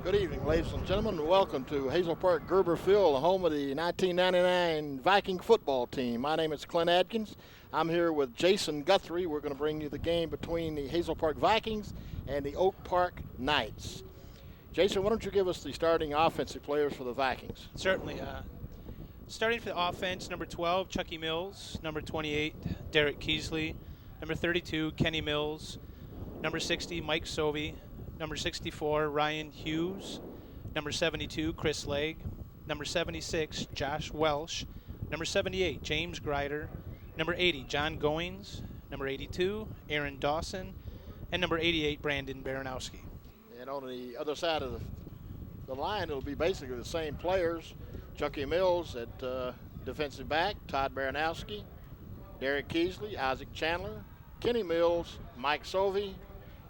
Good evening, ladies and gentlemen, and welcome to Hazel Park Gerber Field, the home of the 1999 Viking football team. My name is Clint Adkins. I'm here with Jason Guthrie. We're going to bring you the game between the Hazel Park Vikings and the Oak Park Knights. Jason, why don't you give us the starting offensive players for the Vikings? Certainly. Starting for the offense, number 12, Chucky Mills. Number 28, Derek Keesley. Number 32, Kenny Mills. Number 60, Mike Sovey. Number 64, Ryan Hughes. Number 72, Chris Legg. Number 76, Josh Welsh. Number 78, James Grider. Number 80, John Goings. Number 82, Aaron Dawson. And number 88, Brandon Baranowski. And on the other side of the line, it'll be basically the same players. Chucky Mills at defensive back, Todd Baranowski, Derek Keesley, Isaac Chandler, Kenny Mills, Mike Sovey,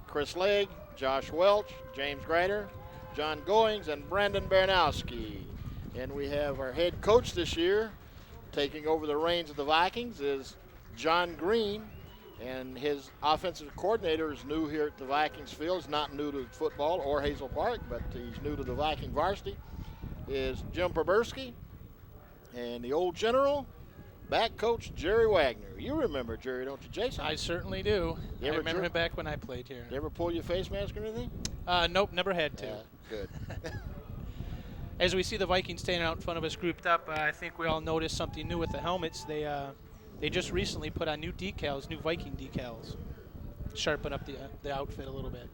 Chris Legg, Josh Welch, James Grider, John Goings, and Brandon Baranowski. And we have our head coach this year taking over the reins of the Vikings is John Green, and his offensive coordinator is new here at the Vikings field. He's not new to football or Hazel Park, but he's new to the Viking varsity, is Jim Proberski, and the old general, back coach Jerry Wagner. You remember Jerry, don't you, Jason? I certainly do. I remember him back when I played here. You ever pull your face mask or anything? Nope, never had to. Good. As we see the Vikings standing out in front of us grouped up, I think we all noticed something new with the helmets. They just recently put on new decals, new Viking decals. Sharpen up the outfit a little bit.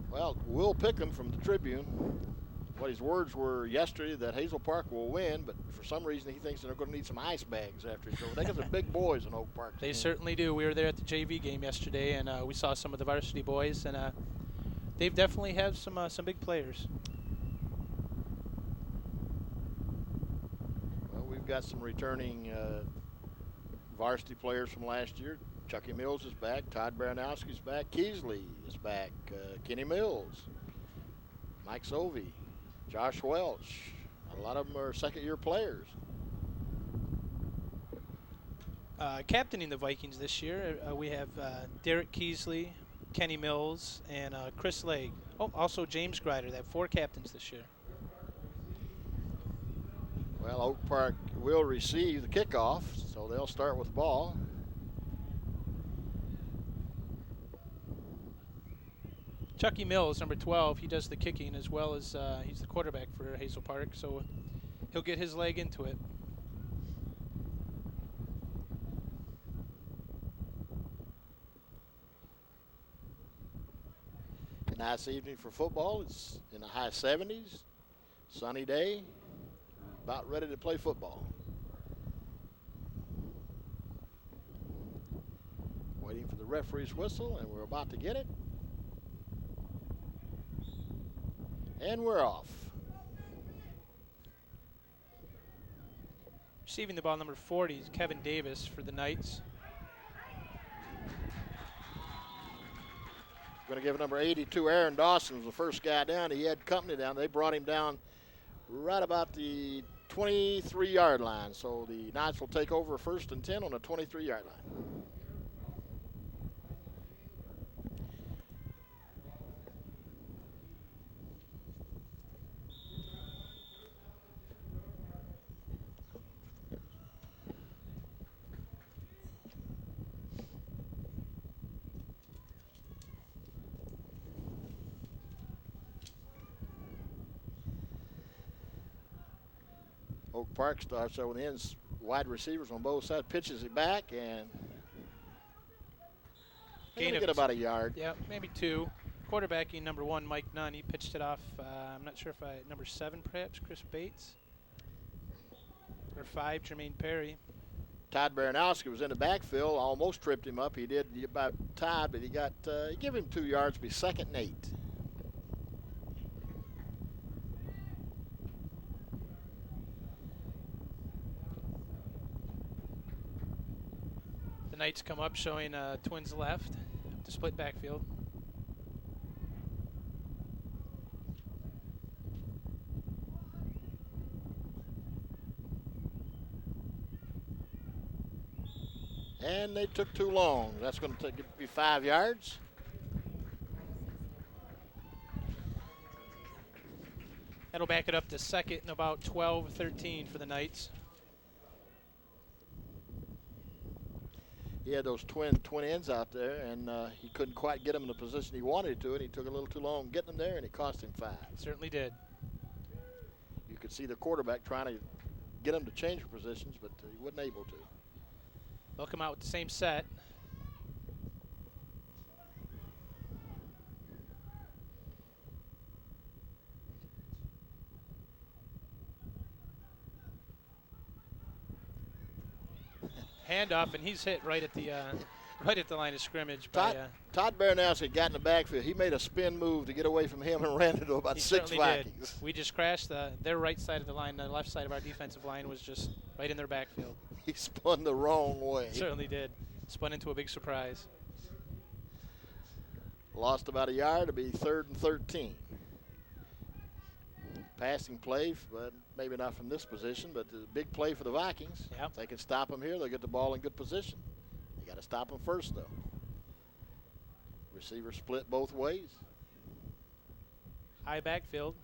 Well, Will Pickham from the Tribune, what his words were yesterday, that Hazel Park will win, but for some reason he thinks they're going to need some ice bags after it's over. They got some big boys in Oak Park. They certainly do. We were there at the JV game yesterday, and we saw some of the varsity boys, and they've definitely have some big players. Well, we've got some returning varsity players from last year. Chucky Mills is back. Todd Baranowski's back. Keesley is back. Kenny Mills. Mike Sovey. Josh Welch. A lot of them are second-year players. Captaining the Vikings this year, we have Derek Keesley, Kenny Mills, and Chris Legg. Oh, also James Grider. They have 4 captains this year. Well, Oak Park will receive the kickoff, so they'll start with the ball. Chucky Mills, number 12, he does the kicking as well as he's the quarterback for Hazel Park, so he'll get his leg into it. Nice evening for football. It's in the high 70s, sunny day, about ready to play football. Waiting for the referee's whistle, and we're about to get it. And we're off. Receiving the ball, number 40, is Kevin Davis for the Knights. Going to give number 82, Aaron Dawson, was the first guy down. He had company down. They brought him down right about the 23-yard line. So the Knights will take over 1st and 10 on the 23-yard line. Oak Park starts over the ends, wide receivers on both sides, pitches it back, and gain get about a yard. Yeah, maybe 2. Quarterbacking number 1, Mike Nunn. He pitched it off. I'm not sure if number 7 perhaps, Chris Bates, or 5, Jermaine Perry. Todd Baranowski was in the backfield, almost tripped him up. He did about Todd, but he give him 2 yards, be 2nd and 8. The Knights come up showing twins left, the split backfield. And they took too long. That's going to be 5 yards. That'll back it up to second and about 12-13 for the Knights. He had those twin ends out there, and he couldn't quite get them in the position he wanted to, and he took a little too long getting them there, and it cost him 5. Certainly did. You could see the quarterback trying to get him to change positions, but he wasn't able to. They'll come out with the same set. Handoff, and he's hit right at the line of scrimmage. Todd Baranowski got in the backfield. He made a spin move to get away from him and ran into about 6 Vikings. Did. We just crashed their right side of the line. The left side of our defensive line was just right in their backfield. He spun the wrong way. Certainly did. Spun into a big surprise. Lost about a yard to be 3rd and 13. Passing play, but maybe not from this position, but a big play for the Vikings. Yep. If they can stop them here, they'll get the ball in good position. You got to stop them first, though. Receiver split both ways. High backfield.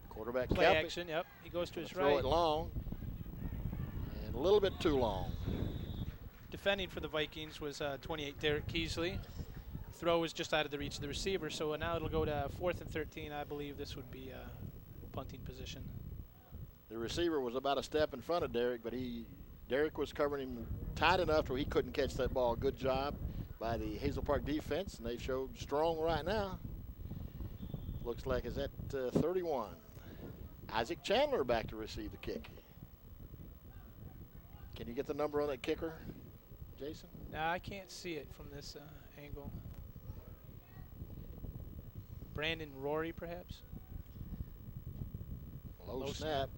Quarterback play kept action. Yep, he goes to his throw right. It long, and a little bit too long. Defending for the Vikings was 28 Derek Keesley. Throw was just out of the reach of the receiver, so now it'll go to 4th and 13. I believe this would be punting position. The receiver was about a step in front of Derek, but Derek was covering him tight enough where he couldn't catch that ball. Good job by the Hazel Park defense, and they showed strong right now. Looks like it's at 31. Isaac Chandler back to receive the kick. Can you get the number on that kicker, Jason? No, I can't see it from this angle. Brandon Rory, perhaps? Low snap.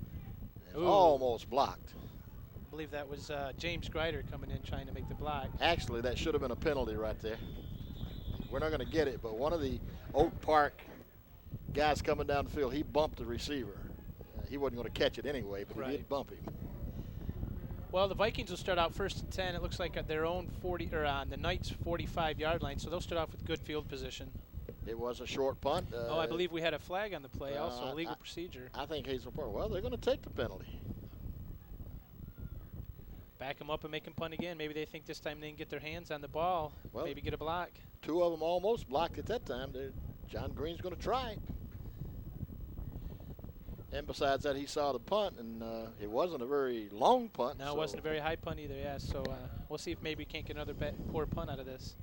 Ooh. Almost blocked. I believe that was James Grider coming in trying to make the block. Actually, that should have been a penalty right there. We're not going to get it, but one of the Oak Park guys coming down the field, he bumped the receiver. He wasn't going to catch it anyway, but he did bump him. Well, the Vikings will start out 1st and 10. It looks like at their own 40 or on the Knights' 45-yard line, so they'll start off with good field position. It was a short punt. I believe we had a flag on the play, also legal procedure. I think Hazel Park. Well, they're going to take the penalty. Back them up and make them punt again. Maybe they think this time they can get their hands on the ball. Well, maybe get a block. 2 of them almost blocked at that time. John Green's going to try it. And besides that, he saw the punt, and it wasn't a very long punt. No, it wasn't a very high punt either, yeah. So we'll see if maybe we can't get another poor punt out of this.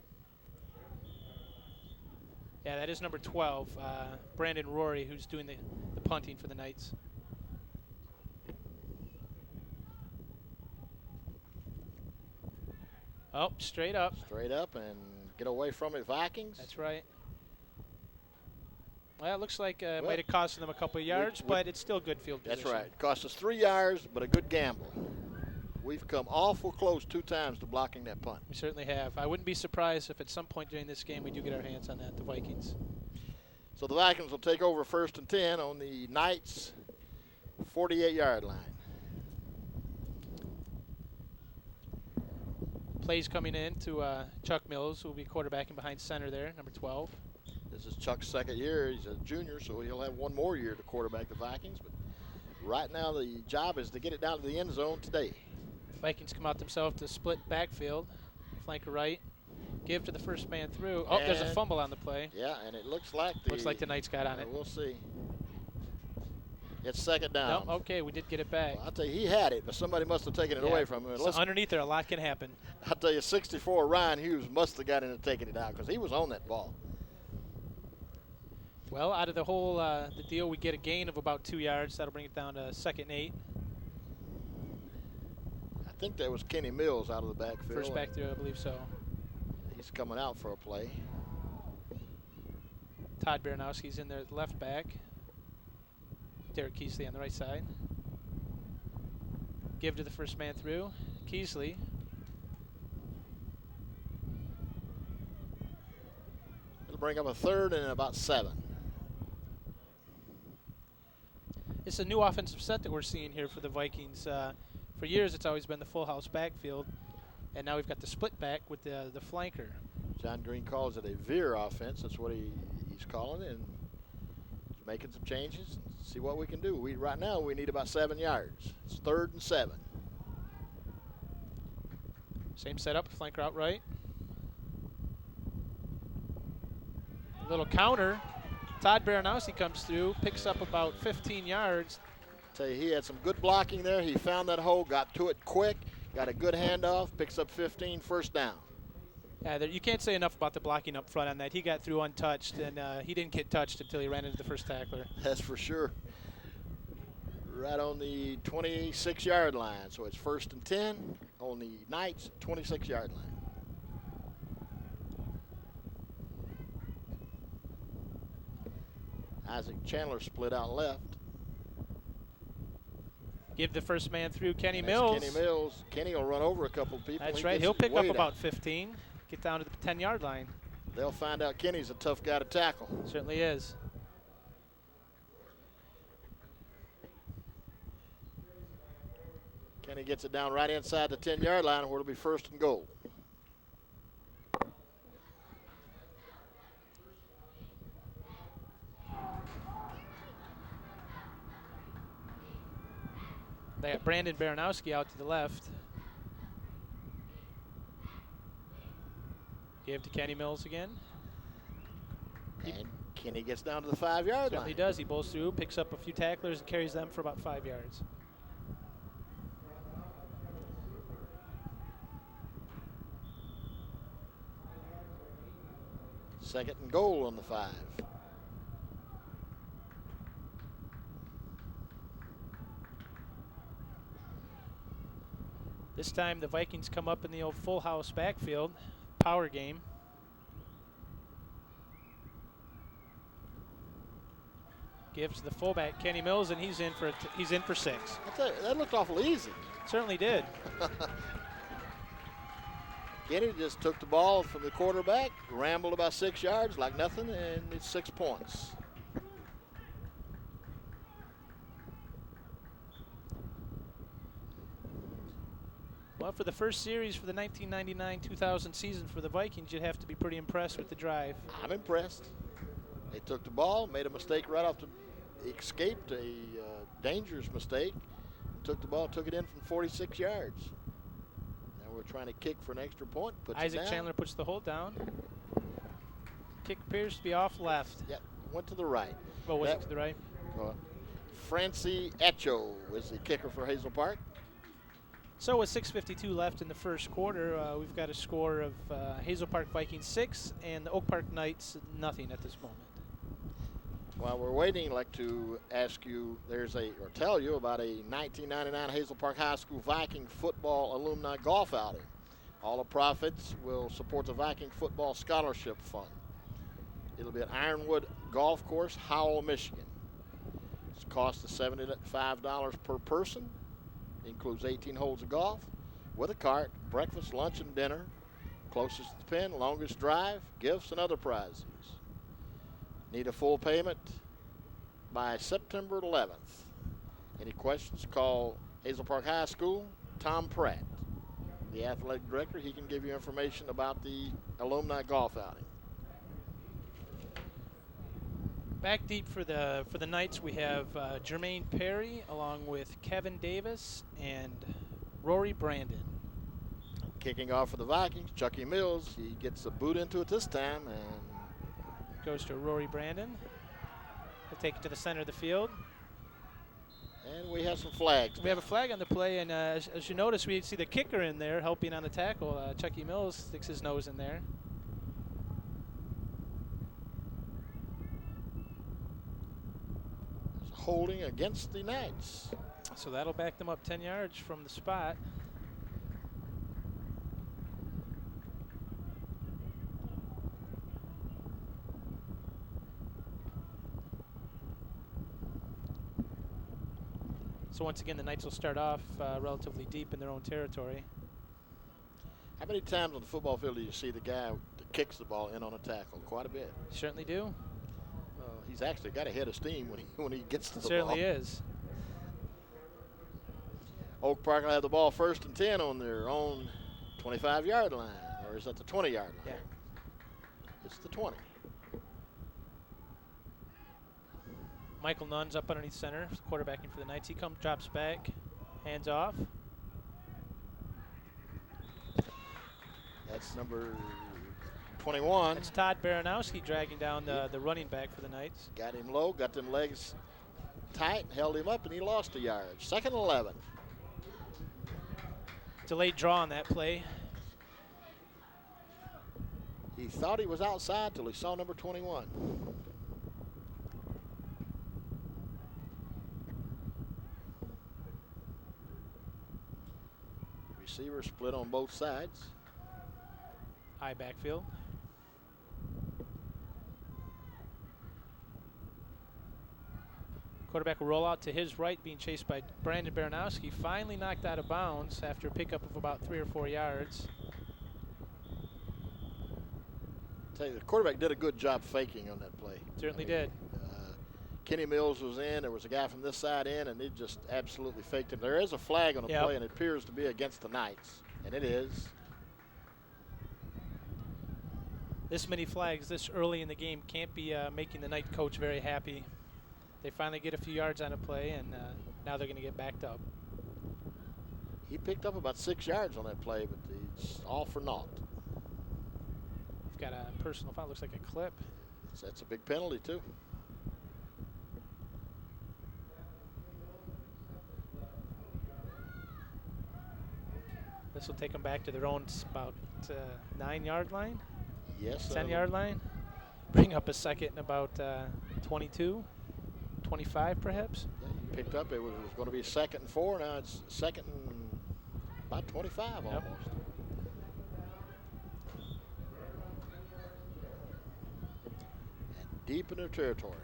Yeah, that is number 12, Brandon Rory, who's doing the punting for the Knights. Oh, straight up. Straight up and get away from it, Vikings. That's right. Well, it looks like it might have cost them a couple of yards, but it's still good field position. That's right. It cost us 3 yards, but a good gamble. We've come awful close 2 times to blocking that punt. We certainly have. I wouldn't be surprised if at some point during this game we do get our hands on that, the Vikings. So the Vikings will take over 1st and 10 on the Knights' 48-yard line. Plays coming in to Chuck Mills, who will be quarterbacking behind center there, number 12. This is Chuck's 2nd year. He's a junior, so he'll have 1 more year to quarterback the Vikings. But right now the job is to get it down to the end zone today. Vikings come out themselves to split backfield, flanker right, give to the first man through. Oh, there's a fumble on the play. Yeah, and it looks like the Knights got on it. We'll see. It's 2nd down. No, okay, we did get it back. Well, I'll tell you, he had it, but somebody must have taken it away from him. So underneath there, a lot can happen. I'll tell you, 64 Ryan Hughes must have got in and taken it out because he was on that ball. Well, out of the whole the deal, we get a gain of about 2 yards. That'll bring it down to 2nd and 8. I think that was Kenny Mills out of the backfield. First back there, I believe so. He's coming out for a play. Todd Baranowski's in there at left back. Derek Keesley on the right side. Give to the first man through. Keesley. It'll bring up a 3rd and about 7. It's a new offensive set that we're seeing here for the Vikings. For years, it's always been the full house backfield, and now we've got the split back with the flanker. John Green calls it a veer offense. That's what he's calling it. And making some changes, see what we can do. Right now we need about 7 yards. It's 3rd and 7. Same setup, flank route right. A little counter. Todd Baranowski comes through, picks up about 15 yards. Tell you, he had some good blocking there. He found that hole, got to it quick, got a good handoff, picks up 15, first down. Yeah, you can't say enough about the blocking up front on that. He got through untouched, and he didn't get touched until he ran into the first tackler. That's for sure. Right on the 26-yard line. So it's 1st and 10 on the Knights' 26-yard line. Isaac Chandler split out left. Give the first man through, Kenny That's Mills. Kenny Mills. Kenny will run over a couple of people. That's right. He'll pick up about 15, get down to the 10-yard line. They'll find out Kenny's a tough guy to tackle. Certainly is. Kenny gets it down right inside the 10-yard line where it'll be 1st and goal. They got Brandon Baranowski out to the left. Give to Kenny Mills again. And Kenny gets down to the 5-yard line. He does. He bowls through, picks up a few tacklers, and carries them for about 5 yards. Second and goal on the 5. This time the Vikings come up in the old full house backfield. Power game. Gives to the fullback Kenny Mills, and he's in for 6. That looked awful easy. Certainly did. Kenny just took the ball from the quarterback, rambled about 6 yards like nothing, and it's 6 points. Well, for the first series for the 1999-2000 season for the Vikings, you'd have to be pretty impressed with the drive. I'm impressed. They took the ball, made a mistake right off the, escaped a dangerous mistake, took the ball, took it in from 46 yards. Now we're trying to kick for an extra point. Isaac Chandler puts the hold down. Kick appears to be off left. Yep, went to the right. Oh, was it to the right? Francie Echo is the kicker for Hazel Park. So with 6:52 left in the first quarter, we've got a score of Hazel Park Vikings 6 and the Oak Park Knights nothing at this moment. While we're waiting, I'd like to ask you, tell you about a 1999 Hazel Park High School Viking football alumni golf outing. All the profits will support the Viking Football Scholarship Fund. It'll be at Ironwood Golf Course, Howell, Michigan. It's cost of $75 per person. Includes 18 holes of golf with a cart, breakfast, lunch, and dinner. Closest to the pin, longest drive, gifts, and other prizes. Need a full payment by September 11th. Any questions, call Hazel Park High School, Tom Pratt, the athletic director. He can give you information about the alumni golf outing. Back deep for the Knights, we have Jermaine Perry along with Kevin Davis and Rory Brandon. Kicking off for the Vikings, Chucky Mills. He gets a boot into it this time and goes to Rory Brandon. He'll take it to the center of the field. And we have some flags. We have a flag on the play, and as you notice, we see the kicker in there helping on the tackle. Chucky Mills sticks his nose in there. Holding against the Knights. So that'll back them up 10 yards from the spot. So once again, the Knights will start off relatively deep in their own territory. How many times on the football field do you see the guy that kicks the ball in on a tackle? Quite a bit. Certainly do. He's actually got a head of steam when he gets to the ball. Certainly is. Oak Park will have the ball 1st and 10 on their own 25-yard line. Or is that the 20-yard line? Yeah. It's the 20. Michael Nunn's up underneath center, quarterbacking for the Knights. He drops back, hands off. That's number 21. It's Todd Baranowski dragging down the running back for the Knights. Got him low, got them legs tight, held him up, and he lost a yard. 2nd and 11. Delayed draw on that play. He thought he was outside till he saw number 21. Receiver split on both sides. High backfield. Quarterback will roll out to his right, being chased by Brandon Baranowski. Finally knocked out of bounds after a pickup of about 3 or 4 yards. Tell you, the quarterback did a good job faking on that play. Certainly did. Kenny Mills was in. There was a guy from this side in, and he just absolutely faked him. There is a flag on the play, and it appears to be against the Knights, and it is. This many flags this early in the game can't be making the Knight coach very happy. They finally get a few yards on a play, and now they're going to get backed up. He picked up about 6 yards on that play, but it's all for naught. We've got a personal foul. Looks like a clip. That's a big penalty, too. This will take them back to their own about 9-yard line. Yes. 10-yard line. Bring up a second in about 22, 25 perhaps. Yeah, he picked up. It was going to be 2nd and 4. Now it's 2nd and about 25 almost. And deep in their territory.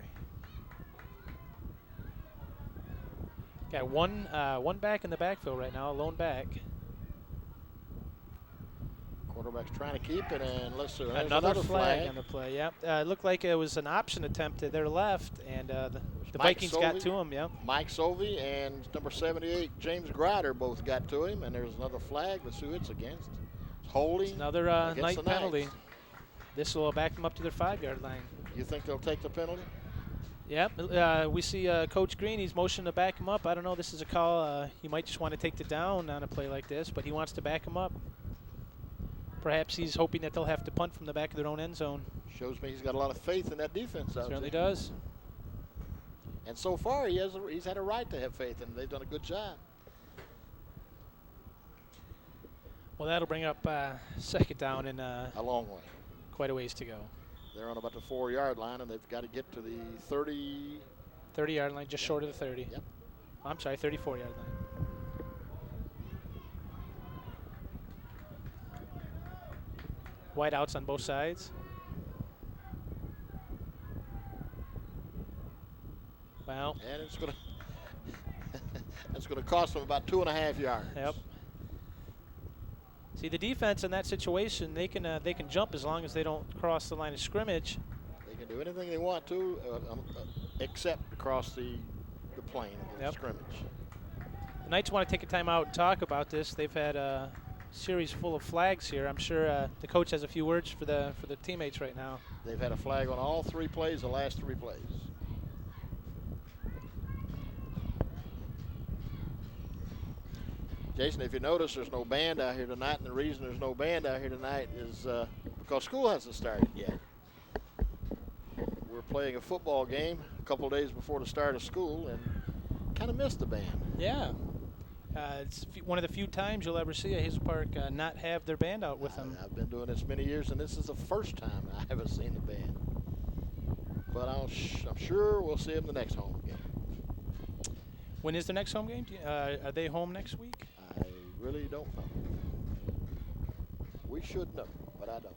Got one back in the backfield right now, a lone back. Quarterback's trying to keep it, and let's see. Another flag on the play. Yep. It looked like it was an option attempt to their left, and the Vikings got to him. Yep. Mike Sovey and number 78 James Grider both got to him, and there's another flag. Let's see who it's against. It's holding. It's another Knight penalty. This will back them up to their 5-yard line. You think they'll take the penalty? Yep. We see Coach Green. He's motioning to back him up. I don't know. This is a call. He might just want to take the down on a play like this, but he wants to back him up. Perhaps he's hoping that they'll have to punt from the back of their own end zone. Shows me he's got a lot of faith in that defense. Certainly does. And so far, he's had a right to have faith, and they've done a good job. Well, that'll bring up 2nd down and a long way. Quite a ways to go. They're on about the 4-yard line, and they've got to get to the 30-yard line, just short of the 30. Yep. I'm sorry, 34-yard line. White outs on both sides. Well. And it's going to that's going to cost them about 2.5 yards. Yep. See, the defense in that situation, they can jump as long as they don't cross the line of scrimmage. They can do anything they want to, except cross the plane of scrimmage. The Knights want to take a timeout and talk about this. They've had a series full of flags here. I'm sure the coach has a few words for the teammates right now. They've had a flag on all 3 plays, the last 3 plays. Jason, if you notice, there's no band out here tonight, and the reason there's no band out here tonight is because school hasn't started yet. We're playing a football game a couple of days before the start of school, and kind of missed the band. Yeah. It's one of the few times you'll ever see a Hazel Park not have their band out with them. I've been doing this many years, and this is the first time I haven't seen the band. But I'm sure we'll see them the next home game. When is the next home game? Are they home next week? I really don't know. We should know, but I don't.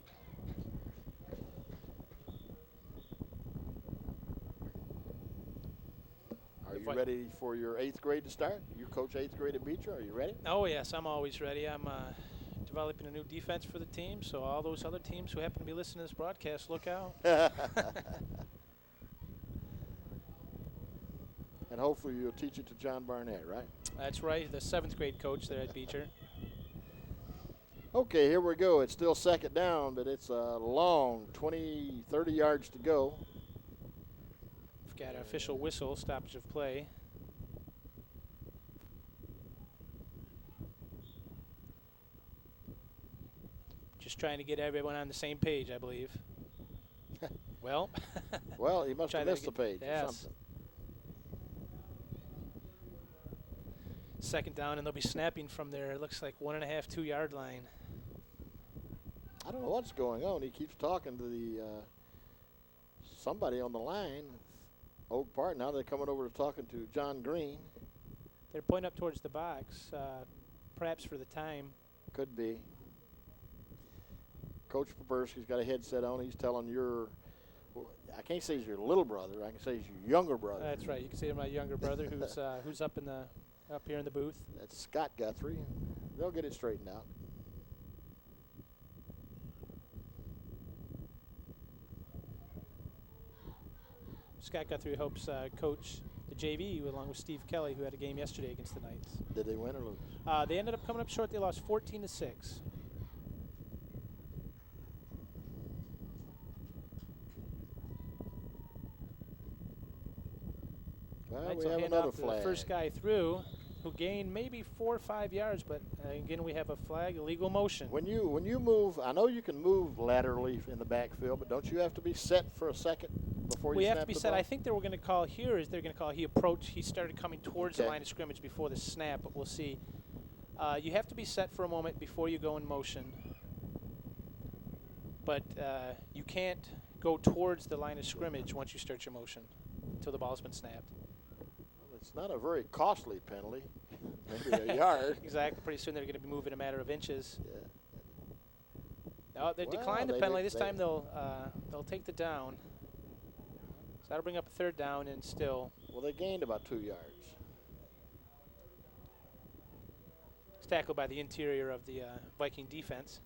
Are you ready for your 8th grade to start? You coach 8th grade at Beecher. Are you ready? Oh, yes, I'm always ready. I'm developing a new defense for the team, so all those other teams who happen to be listening to this broadcast, look out. And hopefully you'll teach it to John Barnett, right? That's right, the 7th grade coach there at Beecher. Okay, here we go. It's still 2nd down, but it's a long 20, 30 yards to go. we've got an official whistle, stoppage of play. Just trying to get everyone on the same page, I believe. Well. Well, he must have missed the page or something. Second down, and they'll be snapping from their, it looks like 1.5, 2 yard line. I don't know what's going on. He keeps talking to the somebody on the line, Oak Park. Now they're coming over to talking to John Green. They're pointing up towards the box, perhaps for the time. Could be. Coach Poberski's got a headset on. He's telling well, I can't say he's your little brother. I can say he's your younger brother. That's right. You can say my younger brother, who's up here in the booth. That's Scott Guthrie. They'll get it straightened out. Scott Guthrie hopes coach the JV along with Steve Kelly, who had a game yesterday against the Knights. Did they win or lose? They ended up coming up short. They lost 14-6. Well, we have another flag. The first guy through, who gained maybe 4 or 5 yards, but again we have a flag, illegal motion. When you move, I know you can move laterally in the backfield, but don't you have to be set for a second before you snap the ball? We have to be set. I think they were going to call here is they're going to call he started coming towards the line of scrimmage before the snap, but we'll see. You have to be set for a moment before you go in motion, but you can't go towards the line of scrimmage once you start your motion until the ball's been snapped. It's not a very costly penalty, maybe a yard. Exactly. Pretty soon they're going to be moving a matter of inches. Yeah. No, they declined the penalty. This time they'll take the down. So that'll bring up a third down and still. Well, they gained about 2 yards. It's tackled by the interior of the Viking defense.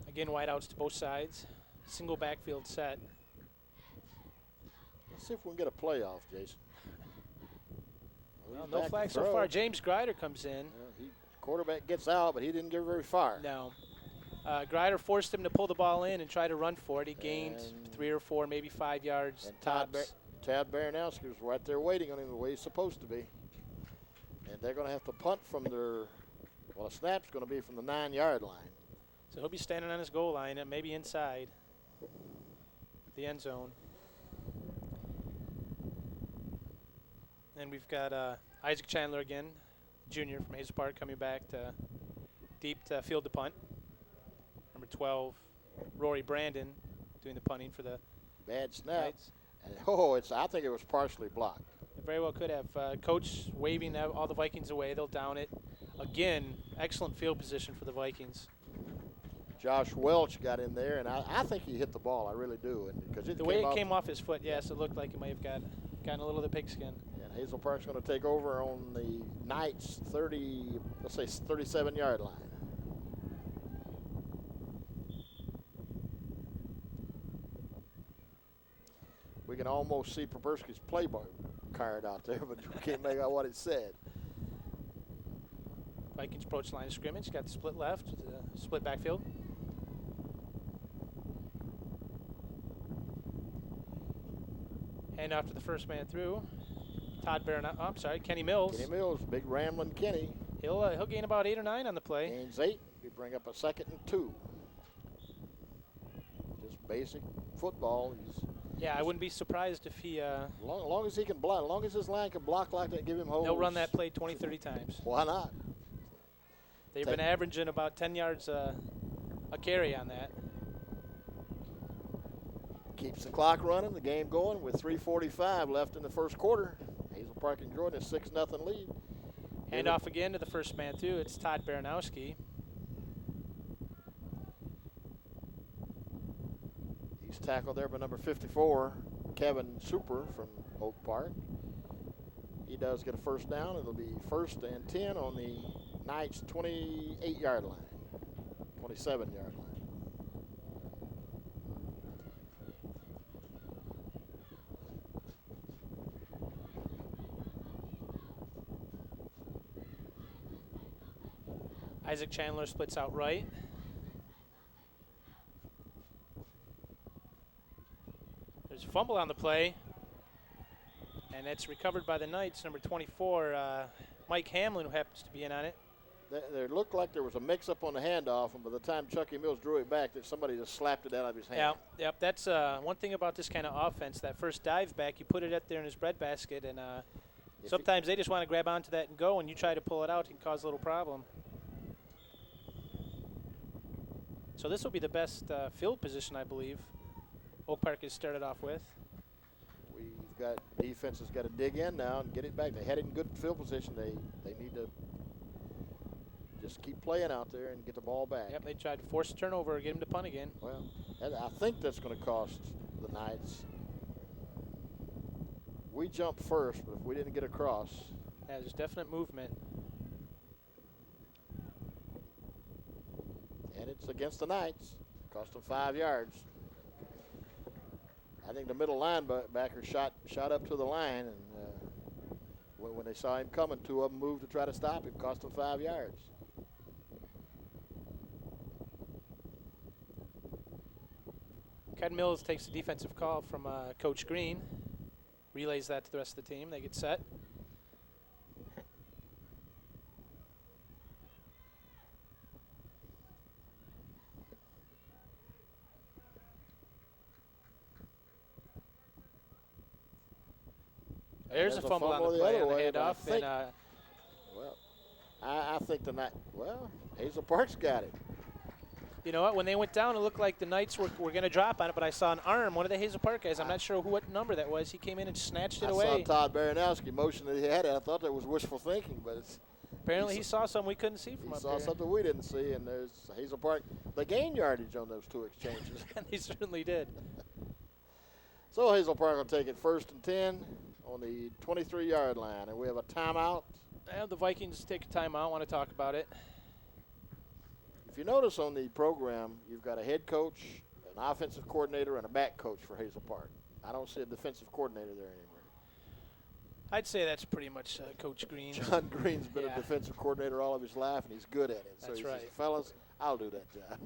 Again, wideouts to both sides. Single backfield set. Let's see if we can get a playoff, Jason. Well, no flag so far. James Grider comes in. Quarterback gets out, but he didn't get very far. No. Grider forced him to pull the ball in and try to run for it. He gained 3 or 4, maybe 5 yards. And Tad Baranowski was right there waiting on him the way he's supposed to be. And they're going to have to punt from their, well, a snap's going to be from the 9-yard line. So he'll be standing on his goal line and maybe inside the end zone. And we've got Isaac Chandler again, junior from Hazel Park, coming back to deep to field the punt. Number 12, Rory Brandon, doing the punting for the bad snap. Knights. And I think it was partially blocked. It very well could have. Coach waving all the Vikings away. They'll down it. Again, excellent field position for the Vikings. Josh Welch got in there, and I think he hit the ball. I really do. And because the way it came off his foot, yes, it looked like it may have gotten a little of the pigskin. And Hazel Park's going to take over on the Knights' 37-yard line. We can almost see Poberski's play card out there, but we can't make out what it said. Vikings approach line of scrimmage. Got the split left, split backfield. Hand off to the first man through. Kenny Mills. Kenny Mills, big rambling Kenny. He'll gain about 8 or 9 on the play. Gains 8. We bring up a 2nd and 2. Just basic football. I wouldn't be surprised if he. Long as he can block, as long as his line can block like that, give him holes. They'll run that play 20, 30 times. Why not? They've been averaging about 10 yards a carry on that. Keeps the clock running, the game going with 3:45 left in the first quarter. Hazel Park and Jordan, a 6-0 lead. Hand off again to the first man through. It's Todd Baranowski. He's tackled there by number 54, Kevin Super from Oak Park. He does get a first down. It'll be 1st and 10 on the Knights' 28-yard line, 27-yard line. Isaac Chandler splits out right. There's a fumble on the play, and it's recovered by the Knights. Number 24, Mike Hamlin, who happens to be in on it. There looked like there was a mix-up on the handoff, and by the time Chucky Mills drew it back, that somebody just slapped it out of his hand. Yep. That's one thing about this kind of offense. That first dive back, you put it up there in his breadbasket, and sometimes they just want to grab onto that and go, and you try to pull it out and cause a little problem. So this will be the best field position, I believe, Oak Park has started off with. We've got defense has got to dig in now and get it back. They had it in good field position. They need to just keep playing out there and get the ball back. Yep, they tried to force a turnover or get him to punt again. Well, I think that's going to cost the Knights. We jumped first, but if we didn't get across. Yeah, there's definite movement. And it's against the Knights. Cost them 5 yards. I think the middle linebacker shot up to the line, and when they saw him coming, 2 of them moved to try to stop him. Cost them 5 yards. Ken Mills takes a defensive call from Coach Green, relays that to the rest of the team. They get set. There's a fumble on the play on the handoff. I think Hazel Park's got it. You know what? When they went down, it looked like the Knights were going to drop on it, but I saw an arm, one of the Hazel Park guys. I'm not sure what number that was. He came in and snatched it away. I saw Todd Baranowski motion that he had it. I thought that was wishful thinking, but apparently he saw something we couldn't see from up there. He saw something we didn't see, and there's Hazel Park. They gained yardage on those 2 exchanges. And they certainly did. So Hazel Park will take it 1st and 10 on the 23-yard line, and we have a timeout. And the Vikings take a timeout. Want to talk about it? If you notice on the program, you've got a head coach, an offensive coordinator, and a back coach for Hazel Park. I don't see a defensive coordinator there anymore. I'd say that's pretty much Coach Green. John Green's been a defensive coordinator all of his life, and he's good at it. So that's he right. says, fellas, I'll do that job.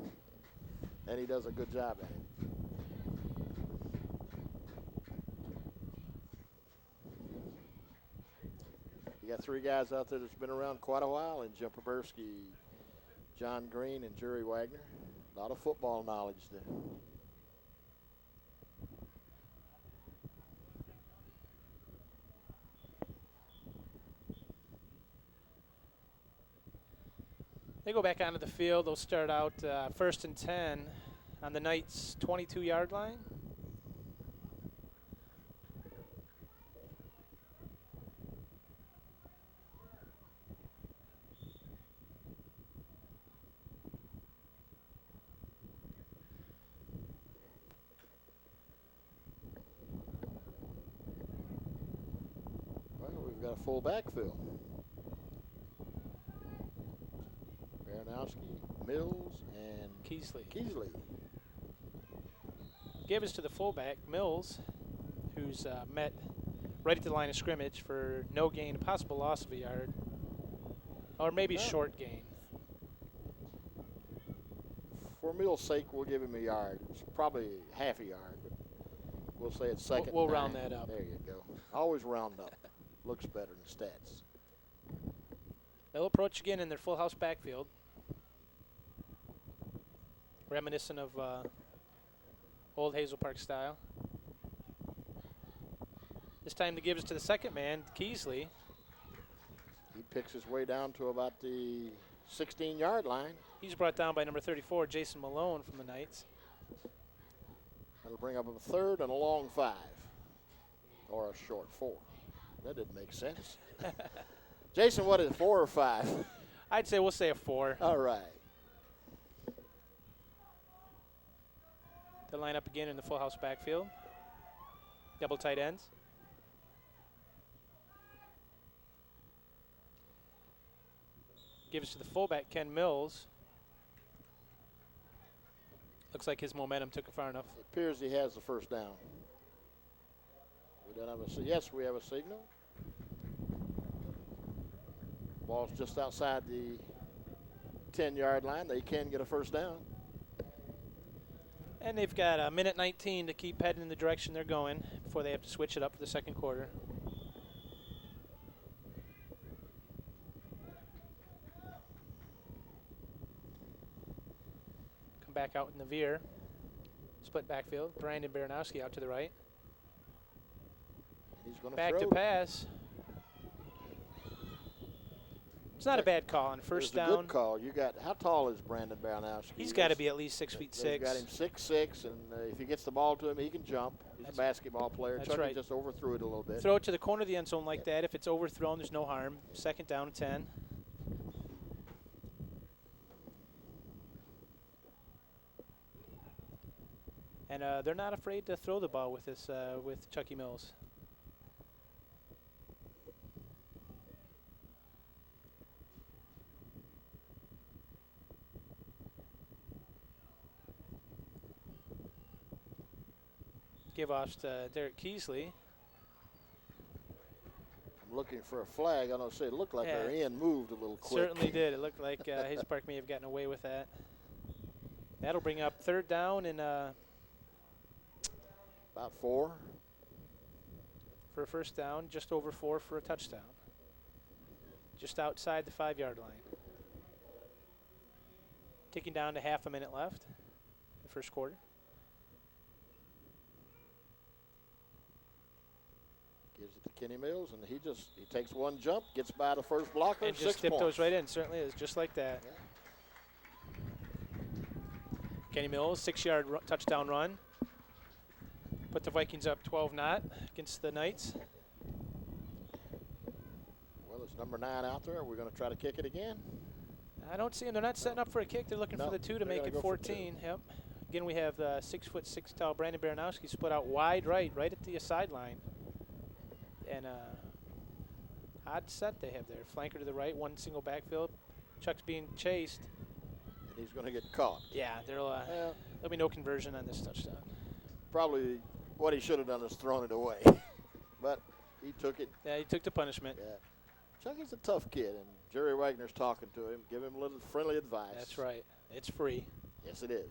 And he does a good job at it. You got 3 guys out there that's been around quite a while, and Jim Proberski, John Green, and Jerry Wagner. A lot of football knowledge there. They go back onto the field. They'll start out 1st and 10 on the Knights' 22-yard line. We've got a full backfield. Baranowski, Mills, and Keesley. Give us to the fullback, Mills, who's met right at the line of scrimmage for no gain, a possible loss of a yard, or maybe short gain. For Mills' sake, we'll give him a yard. It's probably half a yard, but we'll say it's 2nd. We'll round that up. There you go. Always round up. Looks better than stats. They'll approach again in their full house backfield, reminiscent of old Hazel Park style. This time to give us to the second man, Keesley. He picks his way down to about the 16-yard line. He's brought down by number 34, Jason Malone from the Knights. That'll bring up a 3rd and a long 5, or a short 4. That didn't make sense. Jason, what is it, 4 or 5? I'd say we'll say a 4. All right. They'll line up again in the full house backfield. Double tight ends. Gives to the fullback, Ken Mills. Looks like his momentum took it far enough. It appears he has the 1st down. We don't have yes, we have a signal. Ball's just outside the 10-yard line, they can get a first down. And they've got a minute 19 to keep heading in the direction they're going before they have to switch it up for the second quarter. Come back out in the veer. Split backfield. Brandon Baranowski out to the right. He's going back throw. To pass. It's not a bad call on first down. It's a good call. You got, how tall is Brandon Baranowski? He's got to be at least 6'6". They've got him 6'6", and if he gets the ball to him, he can jump. He's a basketball player. That's Chucky right. just overthrew it a little bit. Throw it to the corner of the end zone like that. If it's overthrown, there's no harm. Second down and 10. And they're not afraid to throw the ball with this with Chucky Mills. Give off to Derek Keesley. I'm looking for a flag. I don't say it looked like our end moved a little quick. Certainly did. It looked like Hazel Park may have gotten away with that. That'll bring up third down and about 4 for a first down, just over 4 for a touchdown. Just outside the 5-yard line. Ticking down to half a minute left in the first quarter. Gives it to Kenny Mills, and he takes one jump, gets by the first blocker, and 6 just points. tiptoes right in. Certainly is, just like that. Yeah. Kenny Mills, 6-yard touchdown run. Put the Vikings up 12-0 against the Knights. Well, there's number 9 out there. We're going to try to kick it again. I don't see them. They're not setting up for a kick. They're looking for the 2 to make it 14. Yep. Again, we have 6'6" tall Brandon Baranowski split out wide right at the sideline. And odd set they have there. Flanker to the right, one single backfield. Chuck's being chased. And he's going to get caught. Yeah, there'll be no conversion on this touchdown. Probably what he should have done is thrown it away. But he took it. Yeah, he took the punishment. Yeah. Chucky's a tough kid, and Jerry Wagner's talking to him, give him a little friendly advice. That's right. It's free. Yes, it is.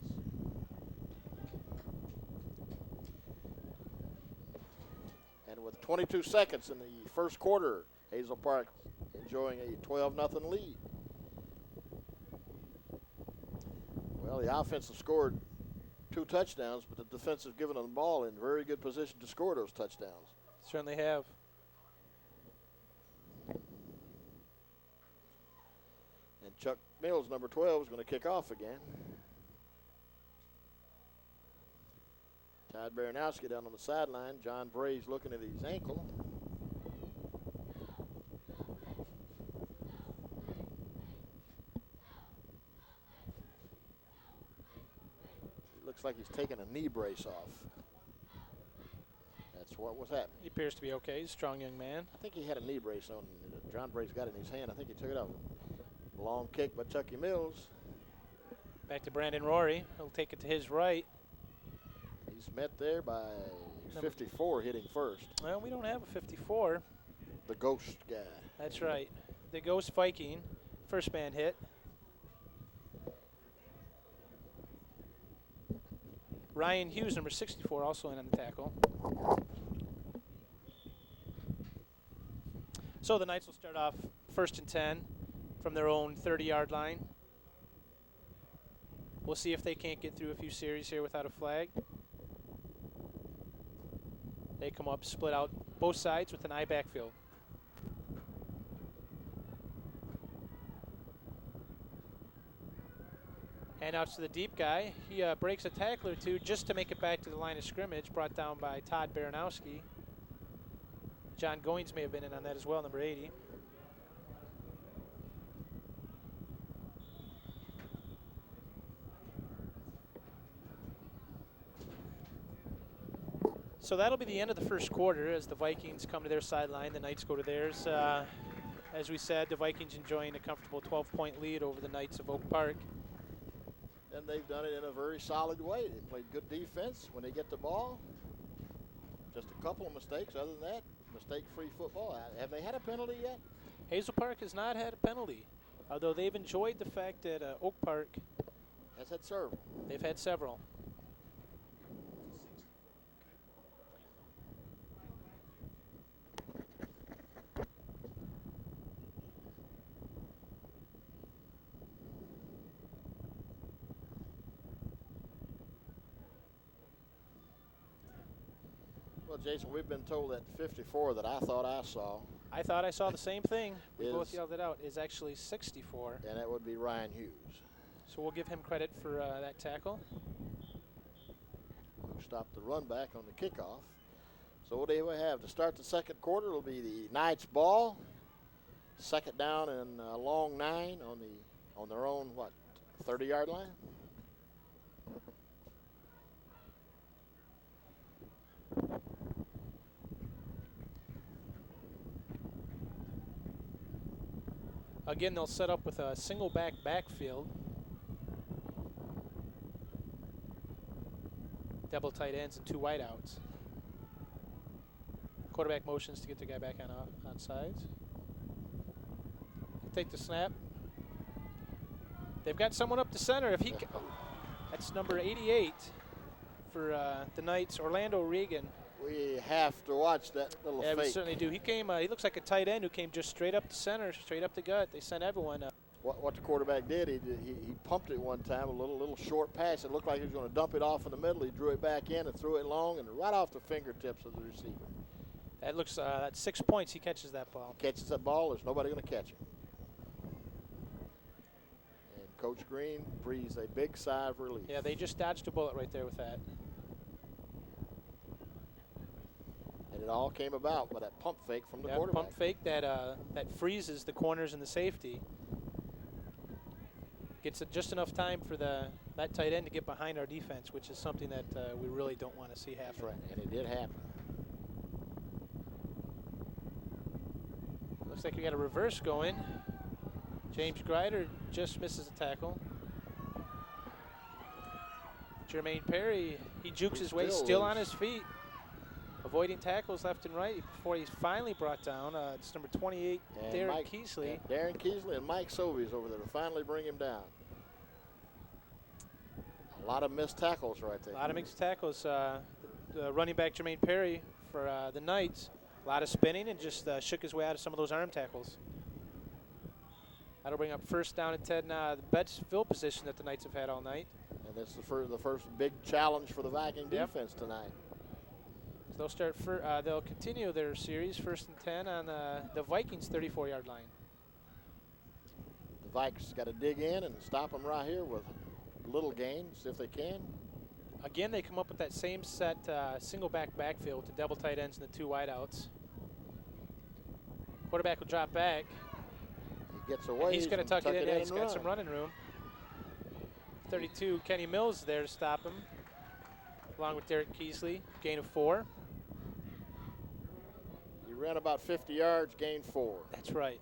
And with 22 seconds in the first quarter, Hazel Park enjoying a 12-0 lead. Well, the offense has scored 2 touchdowns, but the defense has given them the ball in very good position to score those touchdowns. Certainly have. And Chuck Mills, number 12, is going to kick off again. Todd Baranowski down on the sideline. John Bray's looking at his ankle. It looks like he's taking a knee brace off. That's what was happening. He appears to be okay. He's a strong young man. I think he had a knee brace on. John Bray's got it in his hand. I think he took it off. Long kick by Chucky Mills. Back to Brandon Rory. He'll take it to his right. He's met there by 54 hitting first. Well, we don't have a 54. The ghost guy. That's right. The Ghost Viking. First man hit. Ryan Hughes, number 64, also in on the tackle. So the Knights will start off 1st and 10 from their own 30-yard line. We'll see if they can't get through a few series here without a flag. They come up, split out both sides with an I backfield. Handouts to the deep guy. He breaks a tackle or two just to make it back to the line of scrimmage, brought down by Todd Baranowski. John Goins may have been in on that as well, number 80. So that'll be the end of the first quarter as the Vikings come to their sideline. The Knights go to theirs. As we said, the Vikings enjoying a comfortable 12-point lead over the Knights of Oak Park. And they've done it in a very solid way. They played good defense when they get the ball. Just a couple of mistakes. Other than that, mistake-free football. Have they had a penalty yet? Hazel Park has not had a penalty. Although they've enjoyed the fact that Oak Park Has had several. they've had several. Well, Jason, we've been told that 54 that I thought I saw, I thought I saw the same thing. We both Is- yelled it out. Is actually 64. and that would be Ryan Hughes, So we'll give him credit for that tackle. who stopped the run back on the kickoff. So what do we have? To start the second quarter, it'll be the Knights ball. Second down and a long 9 on their own, 30-yard line? Again, they'll set up with a single backfield. Double tight ends and 2 wideouts. Quarterback motions to get the guy back on sides. Take the snap. They've got someone up the center. If he, that's number 88 for the Knights, Orlando Regan. We have to watch that little Yeah, fake. we certainly do. He came. He looks like a tight end who came just straight up the center, straight up the gut. They sent everyone. What the quarterback did, he pumped it one time, a little short pass. It looked like he was going to dump it off in the middle. He drew it back in and threw it long and right off the fingertips of the receiver. That looks. That's 6 points. He catches that ball. Catches that ball, there's nobody going to catch him. And Coach Green breathes a big sigh of relief. Yeah, they just dodged a bullet right there with that. And it all came about by that pump fake from the Yeah, quarterback. pump fake that freezes the corners and the safety. Gets just enough time for that tight end to get behind our defense, which is something that we really don't want to see happen. That's right, and it did happen. Looks like we got a reverse going. James Grider just misses a tackle. Jermaine Perry, he jukes his way, still on his feet, avoiding tackles left and right before he's finally brought down. It's number 28, And Darren Keesley. Yeah, Darren Keesley and Mike Sovey's over there to finally bring him down. A lot of missed tackles right there. A lot of mixed tackles. The running back Jermaine Perry for the Knights. A lot of spinning and just shook his way out of some of those arm tackles. That'll bring up first down and 10, the best field position that the Knights have had all night. And that's the first big challenge for the Viking Yep. defense tonight. So they'll continue their series, first and 10 on the Vikings' 34-yard line. The Vikings got to dig in and stop them right here with little gains if they can. Again, they come up with that same set single backfield with the double tight ends and the 2 wideouts. Quarterback will drop back. He gets away. He's going to tuck it in. Yeah, he's got run. some running room. 32, Kenny Mills there to stop him, along with Derek Keesley. Gain of 4. He ran about 50 yards, gained 4. That's right.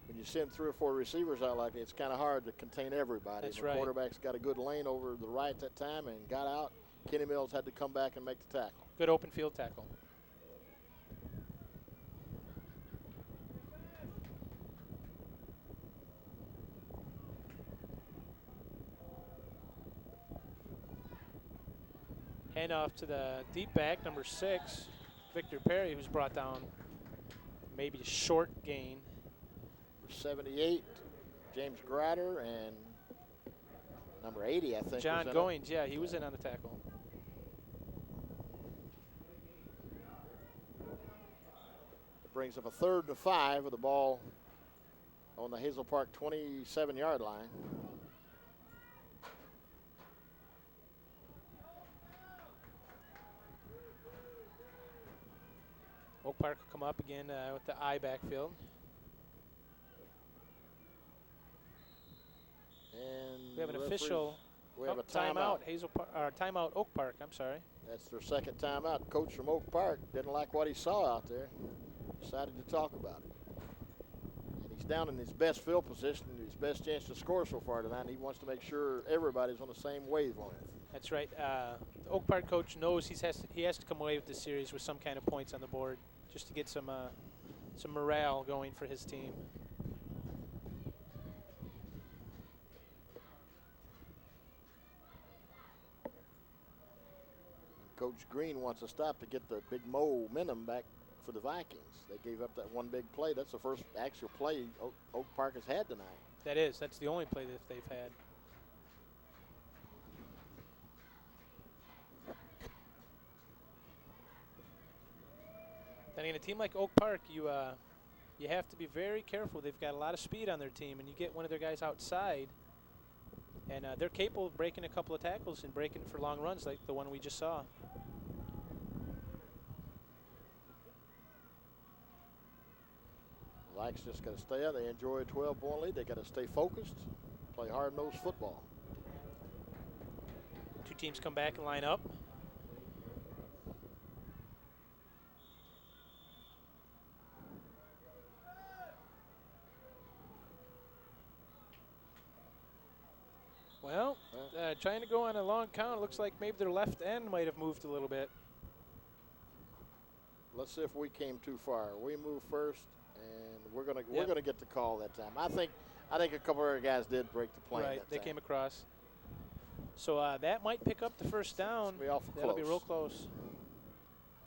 When you send 3 or 4 receivers out like that, it's kind of hard to contain everybody. That's the right. Quarterback's got a good lane over the right that time and got out. Kenny Mills had to come back and make the tackle. Good open field tackle. Hand off to the deep back, number 6, Victor Perry, who's brought down maybe a short gain. 78, James Grider, and number 80, I think. John was in it. Goings, yeah, he was in on the tackle. It brings up a 3rd and 5 with the ball on the Hazel Park 27-yard line. Oak Park will come up again with the I backfield. And We have an the referees- official We have a timeout. timeout. Timeout Oak Park. I'm sorry. That's their second timeout. Coach from Oak Park didn't like what he saw out there. Decided to talk about it. And he's down in his best field position, his best chance to score so far tonight. And he wants to make sure everybody's on the same wavelength. That's right. The Oak Park coach knows he has to come away with this series with some kind of points on the board just to get some morale going for his team. Coach Green wants to stop to get the big momentum back for the Vikings. They gave up that one big play. That's the first actual play Oak Park has had tonight. That is. That's the only play that they've had. I mean, a team like Oak Park, you have to be very careful. They've got a lot of speed on their team, and you get one of their guys outside, and they're capable of breaking a couple of tackles and breaking for long runs like the one we just saw. Vikes just got to stay out. They enjoy a 12-point lead. They got to stay focused, play hard-nosed football. Two teams come back and line up. Well, trying to go on a long count. It looks like maybe their left end might have moved a little bit. Let's see if we came too far. We move first, and we're gonna get the call that time. I think a couple of our guys did break the plane. Right, that they time. came across. So that might pick up the first down. That'll be real close.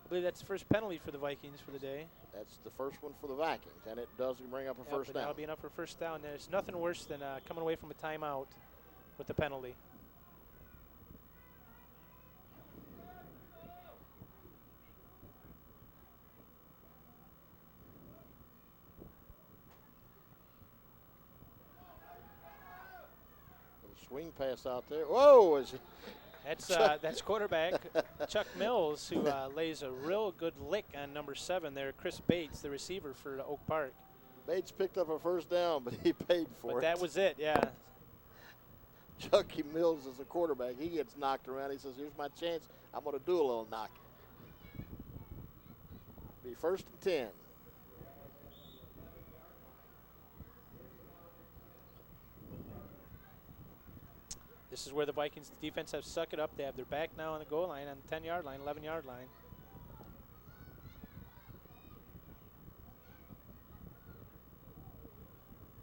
I believe that's the first penalty for the Vikings for the day. That's the first one for the Vikings, and it does bring up a first down. That'll be enough for first down. There's nothing worse than coming away from a timeout with the penalty. Swing pass out there. Whoa! That's quarterback Chuck Mills, who lays a real good lick on number 7 there, Chris Bates, the receiver for Oak Park. Bates picked up a first down, but he paid for it. But that was it, yeah. Chucky Mills is a quarterback. He gets knocked around. He says, here's my chance. I'm going to do a little knocking. Be first and 10. This is where the Vikings defense have suck it up. They have their back now on the goal line, on the 10-yard line, 11-yard line.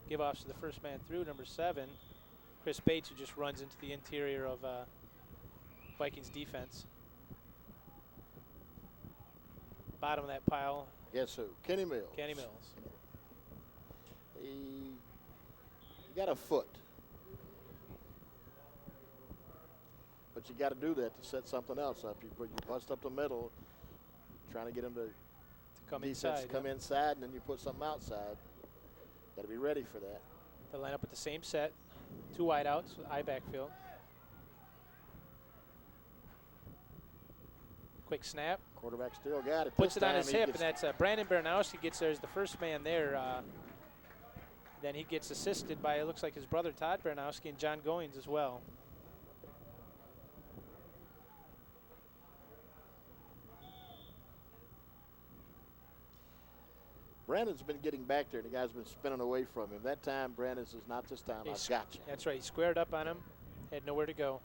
Give off to the first man through, number 7, Chris Bates, who just runs into the interior of Vikings defense. Bottom of that pile. Guess who? Kenny Mills. Kenny Mills. He got a foot. But you got to do that to set something else up. You bust up the middle, trying to get him to come inside. Come inside, and then you put something outside. Got to be ready for that. They line up with the same set. 2 wideouts with eye backfield. Quick snap. Quarterback still got it. Puts it on his hip, and that's Brandon Baranowski gets there as the first man there. Then he gets assisted by, it looks like his brother Todd Baranowski and John Goings as well. Brandon's been getting back there, and the guy's been spinning away from him. That time, Brandon says, not this time, I've got you. That's right. He squared up on him, had nowhere to go.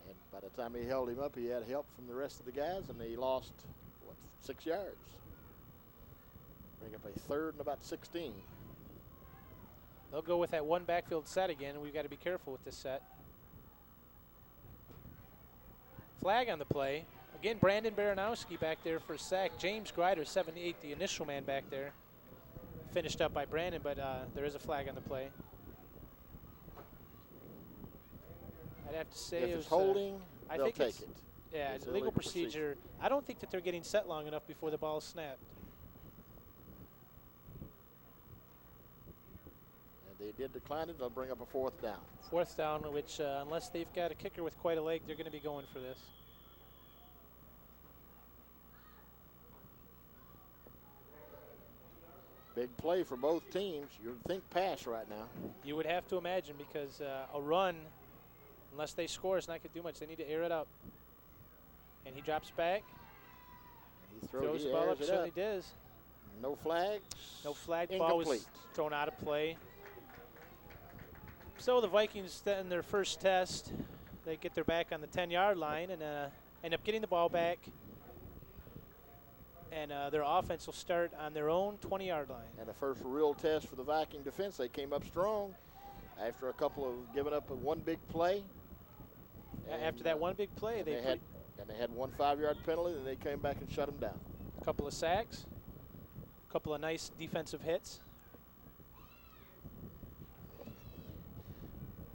And by the time he held him up, he had help from the rest of the guys, and he lost, 6 yards. Bring up a third and about 16. They'll go with that one backfield set again, and we've got to be careful with this set. Flag on the play. Again, Brandon Baranowski back there for a sack. James Grider, 7'8", the initial man back there. Finished up by Brandon, but there is a flag on the play. I'd have to say if it's holding, they'll take it. Yeah, it's a legal procedure. I don't think that they're getting set long enough before the ball is snapped. And they did decline it. They'll bring up a 4th down. 4th down, which unless they've got a kicker with quite a leg, they're going to be going for this. Big play for both teams. You would think pass right now. You would have to imagine, because a run, unless they score, is not going to do much. They need to air it up. And he drops back. And he throws the ball up. Certainly does. No flags. No flag. Incomplete. Ball was thrown out of play. So the Vikings, in their first test, They get their back on the 10-yard line and end up getting the ball back. And their offense will start on their own 20-yard line. And the first real test for the Viking defense. They came up strong after a couple of giving up one big play. After that one big play, they had one 5-yard penalty, and they came back and shut them down. A couple of sacks, a couple of nice defensive hits.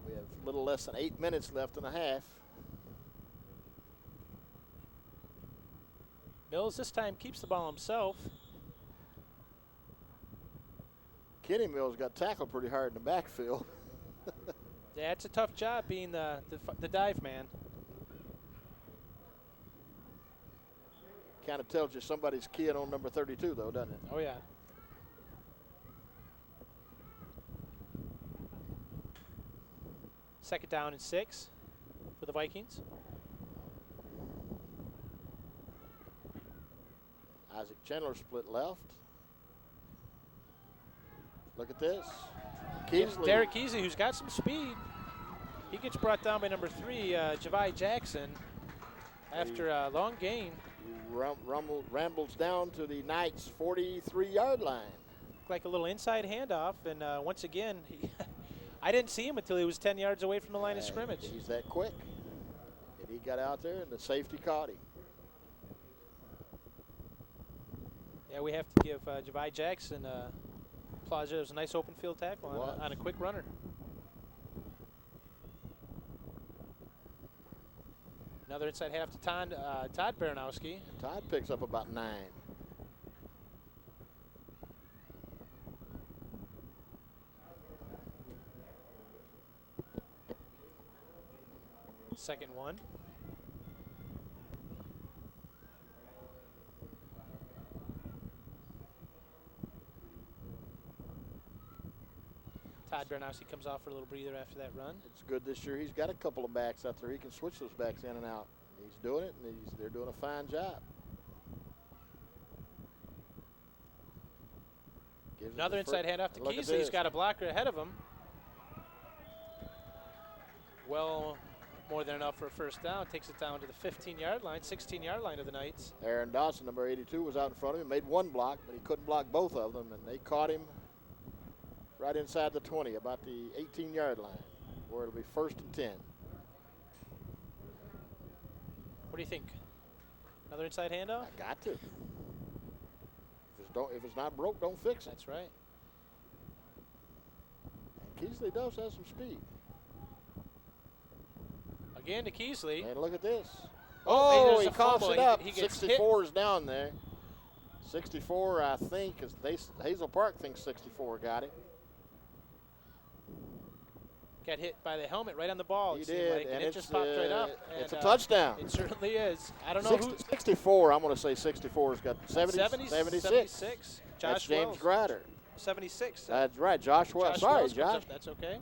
We have a little less than 8 minutes left in the half. Mills this time keeps the ball himself. Kenny Mills got tackled pretty hard in the backfield. Yeah, it's a tough job being the dive man. Kind of tells you somebody's kid on number 32, though, doesn't it? Oh, yeah. Second down and 6 for the Vikings. Isaac Chandler split left. Look at this. Keesley. Derek Keesley, who's got some speed. He gets brought down by number 3, Javi Jackson, after a long gain. He rambles down to the Knights' 43-yard line. Like a little inside handoff, and once again, I didn't see him until he was 10 yards away from the line of scrimmage. He's that quick. And he got out there, and the safety caught him. Yeah, we have to give Javi Jackson applause. It was a nice open field tackle on a quick runner. Another inside half to Todd Baranowski. Todd picks up about 9. Second one. Todd Baranowski comes off for a little breather after that run. It's good this year. He's got a couple of backs out there. He can switch those backs in and out. He's doing it, and they're doing a fine job. Another inside handoff to Keesley. He's got a blocker ahead of him. Well, more than enough for a first down. Takes it down to the 15-yard line, 16-yard line of the Knights. Aaron Dawson, number 82, was out in front of him. Made one block, but he couldn't block both of them, and they caught him right inside the 20, about the 18-yard line, where it'll be 1st and 10. What do you think? Another inside handoff? I got to. If it's not broke, don't fix it. That's right. And Keesley does have some speed. Again to Keesley. And look at this. Oh, he coughs it up. He gets 64 hit. is down there. 64, I think, Hazel Park thinks 64 got it. Got hit by the helmet right on the ball. He did, like, and it just popped right up. It's a touchdown. It certainly is. I don't know who. 64, I'm going to say 64's got 76. 76. Josh That's James Wells. Grider. 76. That's right, Josh Wells. Sorry, Wells Josh. That's okay.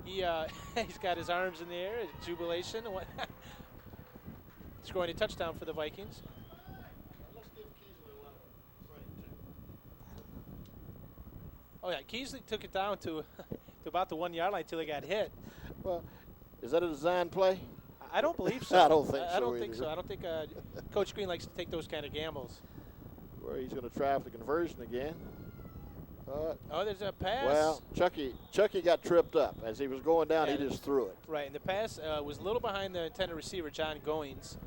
He's got his arms in the air, jubilation. Scoring a touchdown for the Vikings. Oh yeah, Keesley took it down to about the 1-yard line until he got hit. Well, is that a design play? I don't believe so. I don't think so. I don't think so. I don't think Coach Green likes to take those kind of gambles. Where he's going to try for the conversion again. There's a pass. Well, Chucky got tripped up. As he was going down, he just threw it. Right, and the pass was a little behind the intended receiver, John Goings.